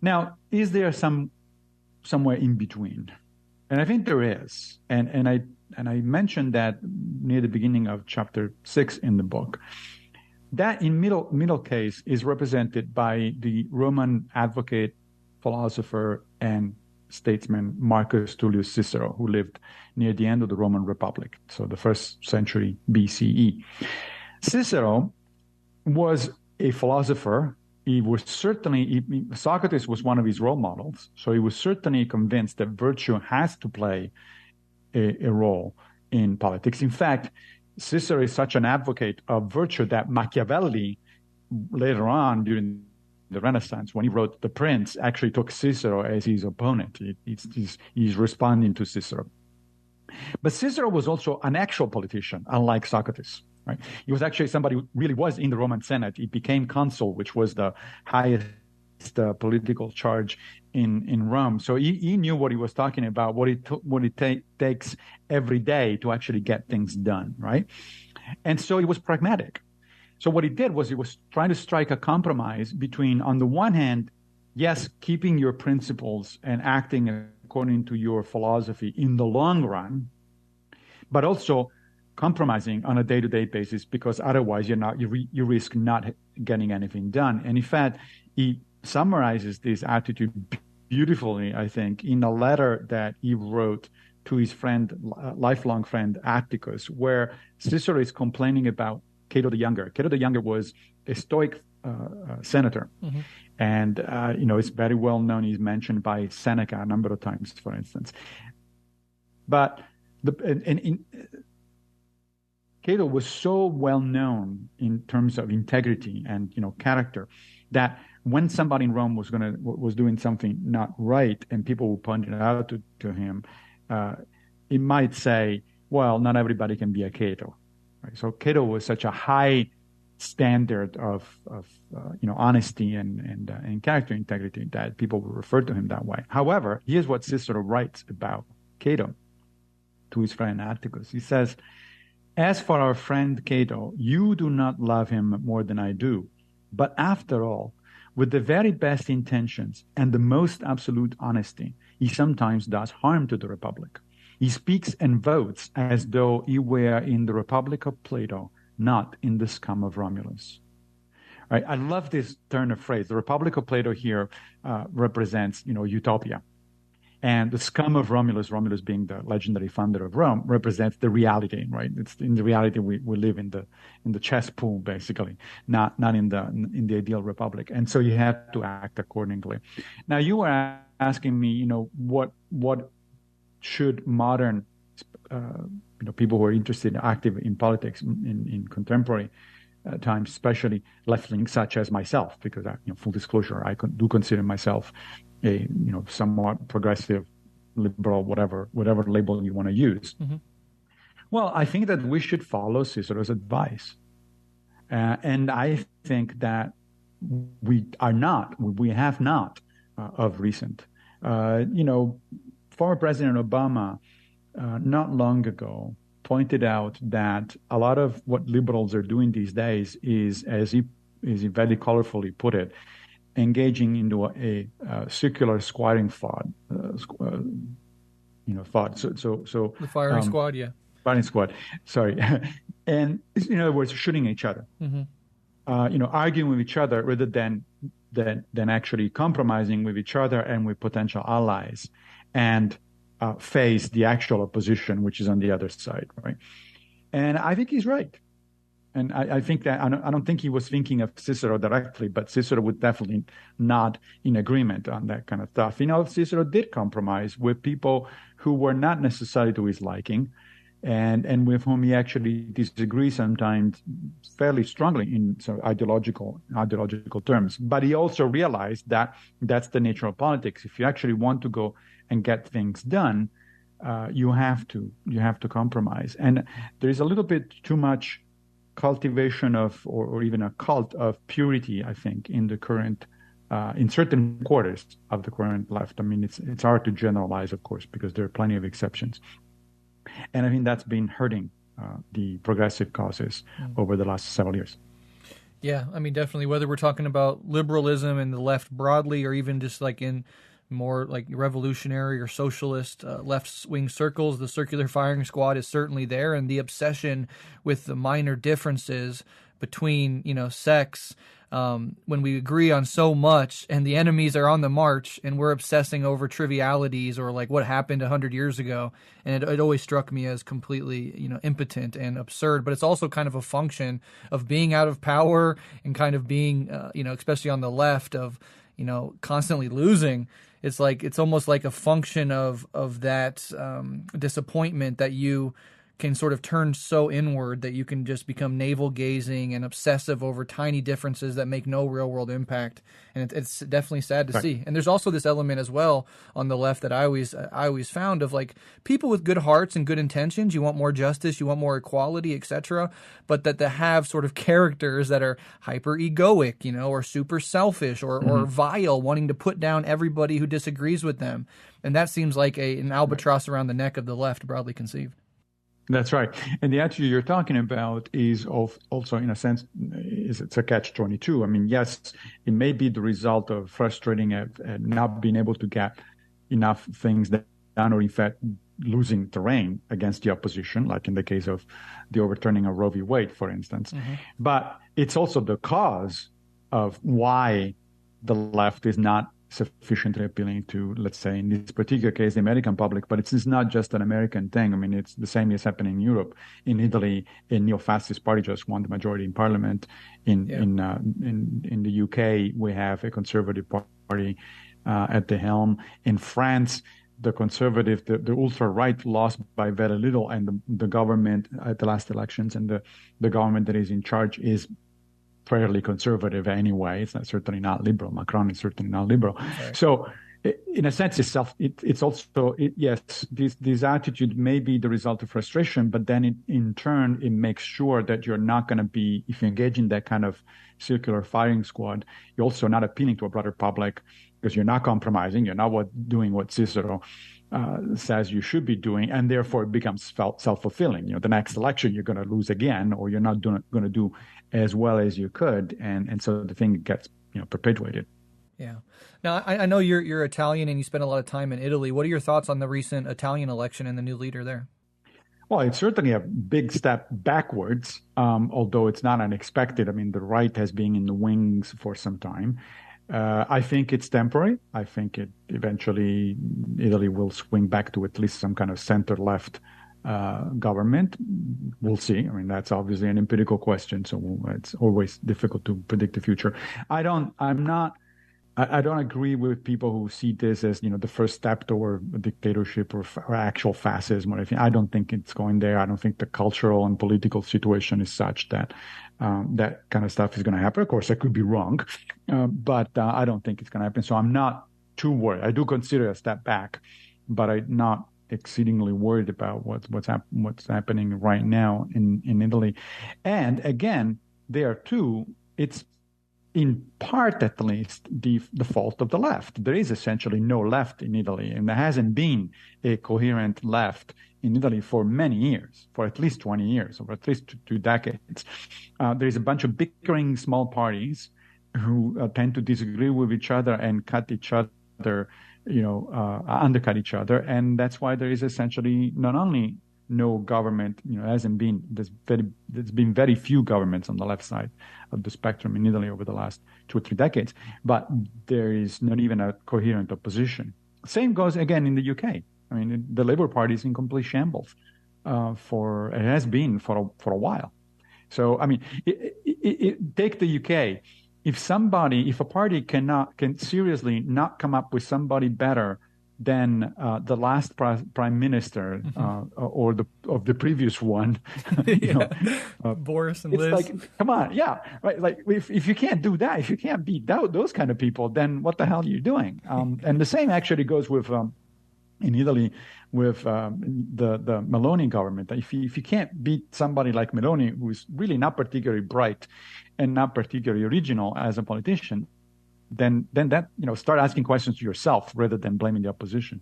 Now, is there somewhere in between? And I think there is. And I mentioned that near the beginning of chapter 6 in the book. That in middle case is represented by the Roman advocate, philosopher, and statesman Marcus Tullius Cicero, who lived near the end of the Roman Republic, so the 1st century BCE. Cicero was a philosopher. He was Socrates was one of his role models, so he was certainly convinced that virtue has to play a role in politics. In fact, Cicero is such an advocate of virtue that Machiavelli, later on during the Renaissance, when he wrote The Prince, actually took Cicero as his opponent. He's responding to Cicero. But Cicero was also an actual politician, unlike Socrates. Right? He was actually somebody who really was in the Roman Senate. He became consul, which was the highest political charge in Rome. So he knew what he was talking about, what it takes every day to actually get things done, right? And so he was pragmatic. So what he did was he was trying to strike a compromise between, on the one hand, yes, keeping your principles and acting according to your philosophy in the long run, but also compromising on a day-to-day basis, because otherwise you risk not getting anything done. And in fact, he summarizes this attitude beautifully, I think, in a letter that he wrote to his lifelong friend Atticus, where Cicero is complaining about Cato the Younger. Cato the Younger was a Stoic senator, mm-hmm. And it's very well known. He's mentioned by Seneca a number of times, for instance. But Cato was so well known in terms of integrity and character that when somebody in Rome was doing something not right, and people would point it out to him, he might say, "Well, not everybody can be a Cato." Right? So Cato was such a high standard of honesty and character integrity that people will refer to him that way. However, here's what Cicero writes about Cato to his friend Atticus. He says, "As for our friend Cato, you do not love him more than I do. But after all, with the very best intentions and the most absolute honesty, he sometimes does harm to the Republic. He speaks and votes as though he were in the Republic of Plato, not in the scum of Romulus." Right? I love this turn of phrase. The Republic of Plato here represents, utopia. And the scum of Romulus, Romulus being the legendary founder of Rome, represents the reality, right? It's in the reality we live in the chess pool, basically, not in the ideal republic. And so you have to act accordingly. Now you were asking me, what should modern people who are interested and active in politics in contemporary times, especially left-wing such as myself, because full disclosure, I do consider myself a somewhat progressive, liberal, whatever label you want to use. Mm-hmm. Well, I think that we should follow Cicero's advice, and I think that we have not of recent. Former President Obama not long ago pointed out that a lot of what liberals are doing these days is, as he very colorfully put it, engaging into a circular squatting thought. So the firing squad, yeah. Firing squad. Sorry, and in other words, shooting each other. Mm-hmm. Arguing with each other rather than actually compromising with each other and with potential allies, and face the actual opposition, which is on the other side, right? And I think he's right. And I think that I don't think he was thinking of Cicero directly, but Cicero would definitely nod in agreement on that kind of stuff. Cicero did compromise with people who were not necessarily to his liking, and with whom he actually disagrees sometimes fairly strongly in ideological terms. But he also realized that that's the nature of politics. If you actually want to go and get things done, you have to compromise. And there is a little bit too much cultivation of, or even a cult of purity, I think, in the current, in certain quarters of the current left. I mean, it's hard to generalize, of course, because there are plenty of exceptions. And I think that's been hurting the progressive causes over the last several years. Yeah, I mean, definitely, whether we're talking about liberalism and the left broadly, or even just like in more like revolutionary or socialist left-wing circles, the circular firing squad is certainly there, and the obsession with the minor differences between, sex, when we agree on so much and the enemies are on the march and we're obsessing over trivialities or like what happened 100 years ago. And it always struck me as completely, impotent and absurd, but it's also kind of a function of being out of power and kind of being, especially on the left, of, constantly losing. It's almost like a function of that disappointment that you can sort of turn so inward that you can just become navel-gazing and obsessive over tiny differences that make no real-world impact. And it's definitely sad to see. And there's also this element as well on the left that I always found of like people with good hearts and good intentions. You want more justice, you want more equality, etc. But that they have sort of characters that are hyper-egoic, or super selfish or vile, wanting to put down everybody who disagrees with them. And that seems like an albatross around the neck of the left, broadly conceived. That's right. And the attitude you're talking about is also, in a sense, it's a catch-22. I mean, yes, it may be the result of frustrating at not being able to get enough things done, or in fact, losing terrain against the opposition, like in the case of the overturning of Roe v. Wade, for instance. Mm-hmm. But it's also the cause of why the left is not sufficiently appealing to, let's say, in this particular case, the American public, but it's not just an American thing. I mean, it's the same is happening in Europe. In Italy, a neo-fascist party just won the majority in parliament. In the UK, we have a conservative party at the helm. In France, the conservative, the ultra-right lost by very little, and the government at the last elections, and the government that is in charge is fairly conservative anyway. It's certainly not liberal. Macron is certainly not liberal. Right. So in a sense, it's also, yes, this attitude may be the result of frustration, but then in turn, it makes sure that you're not going to be, if you engage in that kind of circular firing squad, you're also not appealing to a broader public because you're not compromising, you're not doing what Cicero says you should be doing, and therefore it becomes self-fulfilling. The next election you're going to lose again, or you're not going to do as well as you could, and so the thing gets perpetuated. Yeah. Now I know you're Italian and you spent a lot of time in Italy. What are your thoughts on the recent Italian election and the new leader there? Well, it's certainly a big step backwards, although it's not unexpected. I mean, the right has been in the wings for some time. I think it's temporary. I think eventually Italy will swing back to at least some kind of center-left government. We'll see. I mean, that's obviously an empirical question, so it's always difficult to predict the future. I don't agree with people who see this as, the first step toward a dictatorship or actual fascism or anything. I don't think it's going there. I don't think the cultural and political situation is such that that kind of stuff is going to happen. Of course, I could be wrong, but I don't think it's going to happen. So I'm not too worried. I do consider it a step back, but I'm not exceedingly worried about what's happening right now in Italy. And again, there too, it's in part, at least, the fault of the left. There is essentially no left in Italy, and there hasn't been a coherent left in Italy for many years, for at least 20 years, or at least two decades. There is a bunch of bickering small parties who tend to disagree with each other and cut each other, undercut each other, and that's why there is essentially not only no government, there's been very few governments on the left side of the spectrum in Italy over the last 2 or 3 decades, but there is not even a coherent opposition. Same goes again in the UK. I mean, the Labour Party is in complete shambles it has been for a while. So, I mean, take the UK. If a party can seriously not come up with somebody better than the last prime minister or of the previous one, Boris and it's Liz. Like, come on, yeah, right. Like if you can't do that, if you can't beat those kind of people, then what the hell are you doing? And the same actually goes with in Italy with the Meloni government. If you can't beat somebody like Meloni, who's really not particularly bright and not particularly original as a politician, then that, start asking questions to yourself rather than blaming the opposition.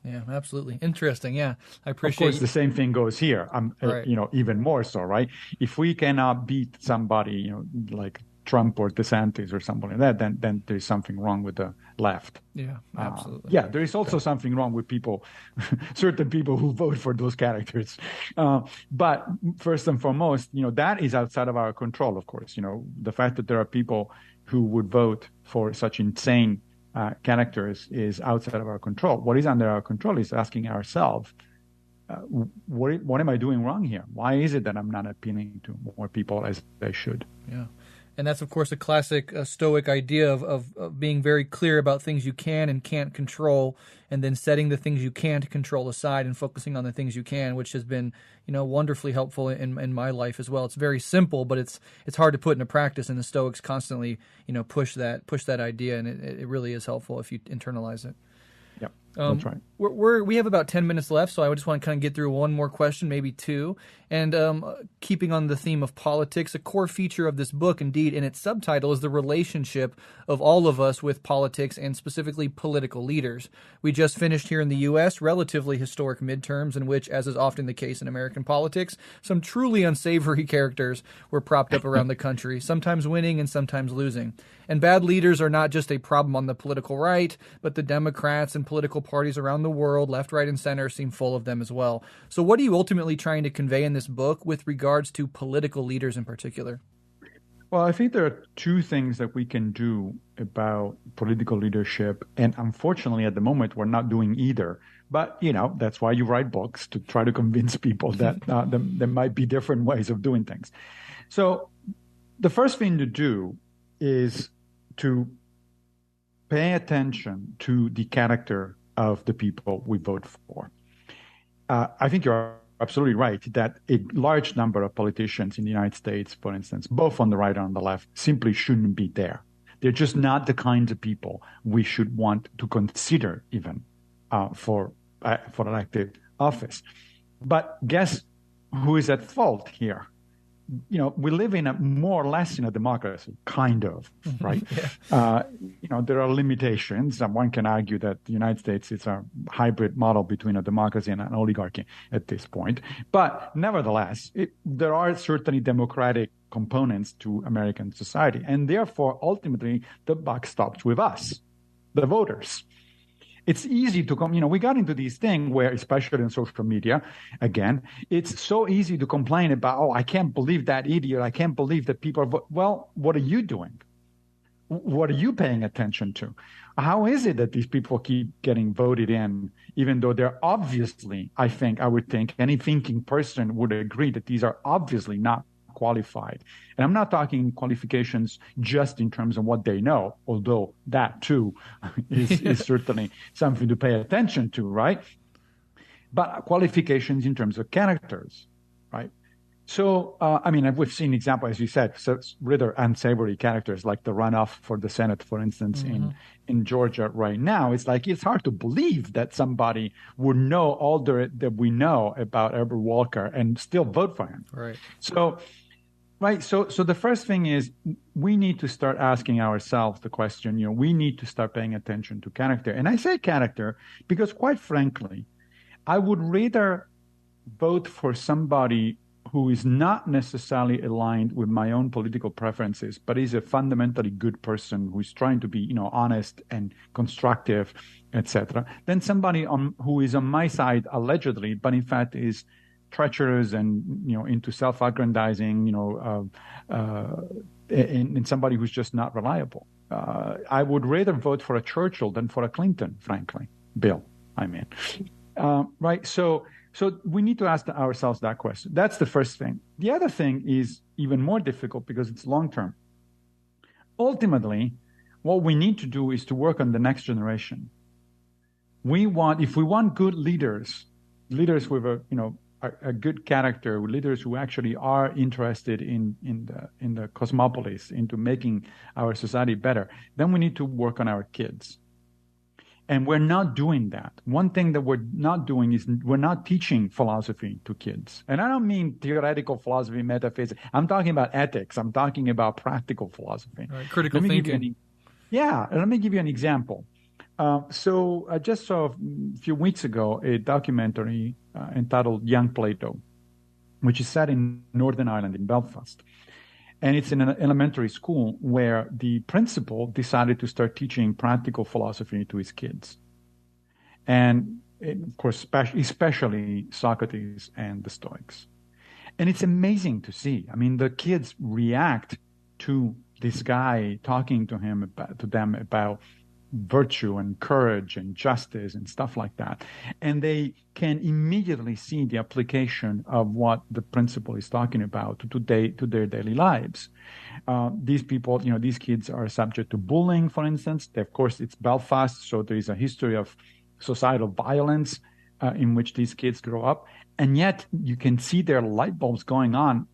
Yeah, absolutely. Interesting. Yeah, I appreciate. Of course, the same thing goes here. Right. Even more so, right? If we cannot beat somebody, like Trump or DeSantis or somebody like that, then there's something wrong with the left. Yeah, absolutely. There is also something wrong with people, certain people who vote for those characters. But first and foremost, that is outside of our control, of course. The fact that there are people who would vote for such insane characters is outside of our control. What is under our control is asking ourselves, what am I doing wrong here? Why is it that I'm not appealing to more people as I should? Yeah. And that's, of course, a classic Stoic idea of being very clear about things you can and can't control, and then setting the things you can't control aside and focusing on the things you can, which has been, wonderfully helpful in my life as well. It's very simple, but it's hard to put into practice, and the Stoics constantly, push that idea, and it really is helpful if you internalize it. Yep, that's right. We have about 10 minutes left, so I just want to kind of get through one more question, maybe two. And keeping on the theme of politics, a core feature of this book, indeed, in its subtitle, is the relationship of all of us with politics and specifically political leaders. We just finished here in the U.S. relatively historic midterms in which, as is often the case in American politics, some truly unsavory characters were propped up around the country, sometimes winning and sometimes losing. And bad leaders are not just a problem on the political right, but the Democrats and political parties around the world, left, right, and center, seem full of them as well. So what are you ultimately trying to convey in this book with regards to political leaders in particular? Well, I think there are two things that we can do about political leadership. And unfortunately, at the moment, we're not doing either. But, that's why you write books, to try to convince people that there might be different ways of doing things. So the first thing to do is to pay attention to the character of the people we vote for. I think you're absolutely right that a large number of politicians in the United States, for instance, both on the right and on the left, simply shouldn't be there. They're just not the kinds of people we should want to consider even for elected office. But guess who is at fault here? We live in a more or less in a democracy, kind of, right? Yeah. There are limitations. And one can argue that the United States is a hybrid model between a democracy and an oligarchy at this point. But nevertheless, there are certainly democratic components to American society. And therefore, ultimately, the buck stops with us, the voters. It's easy to come, we got into this thing where, especially on social media, again, it's so easy to complain about, I can't believe that idiot. I can't believe that people are, well, what are you doing? What are you paying attention to? How is it that these people keep getting voted in, even though they're obviously, I would think, any thinking person would agree that these are obviously not qualified. And I'm not talking qualifications just in terms of what they know, although that too is certainly something to pay attention to, right? But qualifications in terms of characters, right? So, we've seen examples, as you said, rather unsavory characters like the runoff for the Senate, for instance, in Georgia right now. It's like, it's hard to believe that somebody would know all that we know about Herbert Walker and still vote for him. Right. So the first thing is we need to start asking ourselves the question, we need to start paying attention to character. And I say character because, quite frankly, I would rather vote for somebody who is not necessarily aligned with my own political preferences, but is a fundamentally good person who is trying to be, honest and constructive, etc., than somebody who is on my side allegedly, but in fact is treacherous and into self-aggrandizing, and somebody who's just not reliable. I would rather vote for a Churchill than for a Clinton, frankly. Bill, I mean. Right? So we need to ask ourselves that question. That's the first thing. The other thing is even more difficult because it's long-term. Ultimately, what we need to do is to work on the next generation. If we want good leaders with a good character, leaders who actually are interested in the cosmopolis, into making our society better, then we need to work on our kids. And we're not doing that. One thing that we're not doing is we're not teaching philosophy to kids. And I don't mean theoretical philosophy, metaphysics. I'm talking about ethics. I'm talking about practical philosophy. Right, critical thinking. Let me give you an example. So I just saw a few weeks ago a documentary entitled Young Plato, which is set in Northern Ireland in Belfast. And it's in an elementary school where the principal decided to start teaching practical philosophy to his kids. And of course, especially Socrates and the Stoics. And it's amazing to see. I mean, the kids react to this guy talking to them about virtue and courage and justice and stuff like that. And they can immediately see the application of what the principal is talking about to their daily lives. These people, these kids are subject to bullying, for instance. Of course, it's Belfast, so there is a history of societal violence in which these kids grow up. And yet you can see their light bulbs going on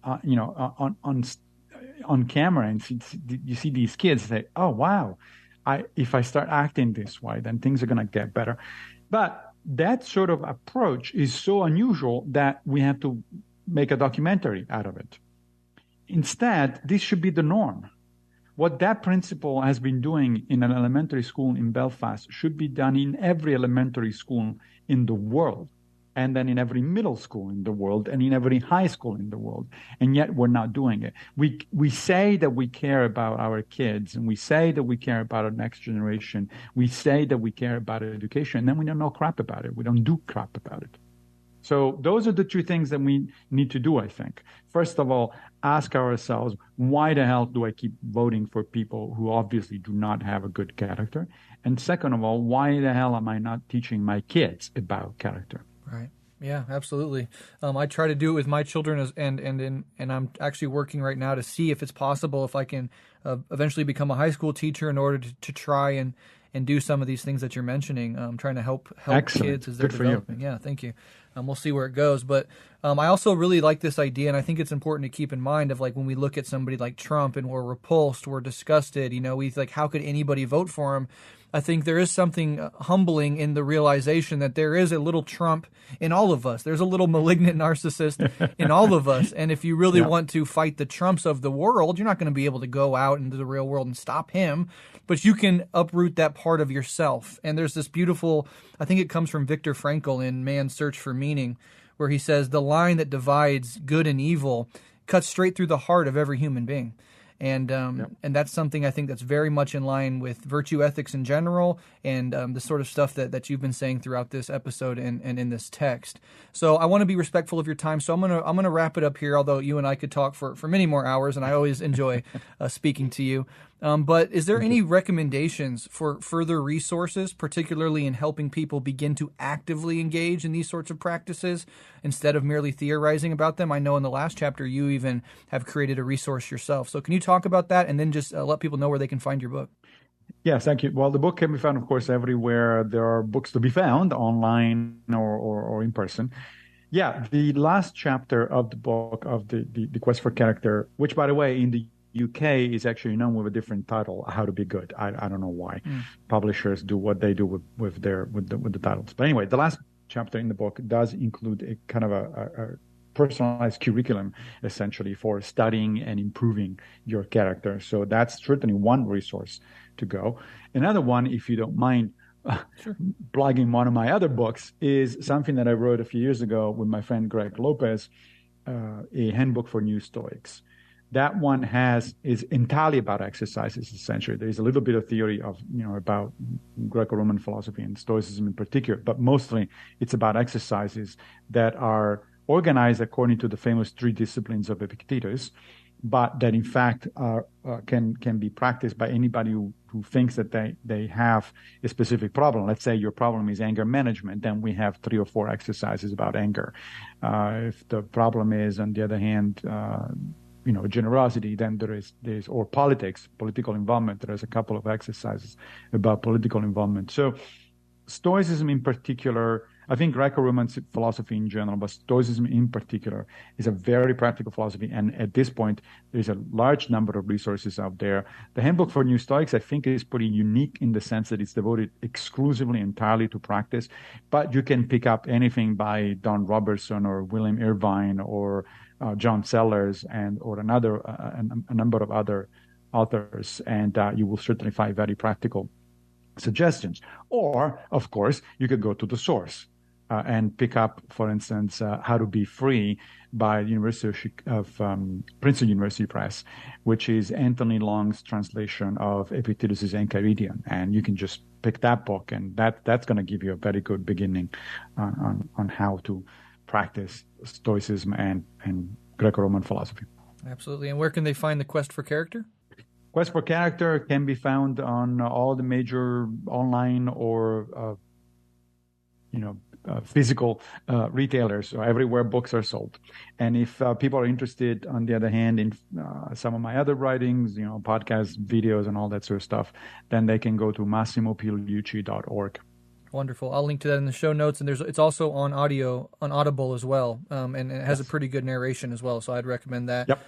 camera, and you see these kids say, oh, wow, if I start acting this way, then things are going to get better. But that sort of approach is so unusual that we have to make a documentary out of it. Instead, this should be the norm. What that principal has been doing in an elementary school in Belfast should be done in every elementary school in the world, and then in every middle school in the world, and in every high school in the world. And yet we're not doing it. We say that we care about our kids, and we say that we care about our next generation. We say that we care about education, and then we don't know crap about it. We don't do crap about it. So those are the two things that we need to do, I think. First of all, ask ourselves, why the hell do I keep voting for people who obviously do not have a good character? And second of all, why the hell am I not teaching my kids about character? Right. Yeah, absolutely. I try to do it with my children, and I'm actually working right now to see if it's possible, if I can eventually become a high school teacher in order to try and do some of these things that you're mentioning, trying to help kids as they're developing. Yeah, thank you. We'll see where it goes. But I also really like this idea, and I think it's important to keep in mind of like when we look at somebody like Trump and we're repulsed, we're disgusted, we like, how could anybody vote for him? I think there is something humbling in the realization that there is a little Trump in all of us. There's a little malignant narcissist in all of us. And if you really want to fight the Trumps of the world, you're not going to be able to go out into the real world and stop him, but you can uproot that part of yourself. And there's this beautiful, I think it comes from Viktor Frankl in Man's Search for Meaning, where he says the line that divides good and evil cuts straight through the heart of every human being. And that's something I think that's very much in line with virtue ethics in general and the sort of stuff that you've been saying throughout this episode and in this text. So I want to be respectful of your time. So I'm gonna wrap it up here, although you and I could talk for many more hours, and I always enjoy speaking to you. But is there any recommendations for further resources, particularly in helping people begin to actively engage in these sorts of practices instead of merely theorizing about them? I know in the last chapter you even have created a resource yourself. So can you talk about that and then just let people know where they can find your book? Yes, thank you. Well, the book can be found, of course, everywhere there are books to be found, online or in person. Yeah, the last chapter of the book of the Quest for Character, which, by the way, in the UK is actually known with a different title, How to Be Good. I don't know why. Publishers do what they do with the titles. But anyway, the last chapter in the book does include a kind of a personalized curriculum, essentially, for studying and improving your character. So that's certainly one resource to go. Another one, if you don't mind, plugging one of my other books, is something that I wrote a few years ago with my friend Greg Lopez, a handbook for new Stoics. That one is entirely about exercises, essentially. There's a little bit of theory of, about Greco-Roman philosophy and Stoicism in particular, but mostly it's about exercises that are organized according to the famous three disciplines of Epictetus, but that in fact can be practiced by anybody who thinks that they have a specific problem. Let's say your problem is anger management, then we have 3 or 4 exercises about anger. If the problem is, on the other hand, generosity, then there's or political involvement. There's a couple of exercises about political involvement. So Stoicism in particular, I think Greco-Roman philosophy in general, but Stoicism in particular is a very practical philosophy. And at this point, there's a large number of resources out there. The Handbook for New Stoics, I think, is pretty unique in the sense that it's devoted exclusively, entirely to practice. But you can pick up anything by Don Robertson or William Irvine or John Sellers or a number of other authors, and you will certainly find very practical suggestions. Or, of course, you could go to the source and pick up, for instance, How to Be Free by the University of Princeton University Press, which is Anthony Long's translation of Epictetus's Enchiridion. And you can just pick that book, and that's going to give you a very good beginning on how to practice Stoicism and Greco-Roman philosophy. Absolutely. And where can they find the Quest for Character? Quest for Character can be found on all the major online or physical retailers, or everywhere books are sold. And if people are interested, on the other hand, in some of my other writings, podcasts, videos, and all that sort of stuff, then they can go to massimopigliucci.org. Wonderful. I'll link to that in the show notes, and it's also on Audible as well, and it has a pretty good narration as well, so I'd recommend that. Yep.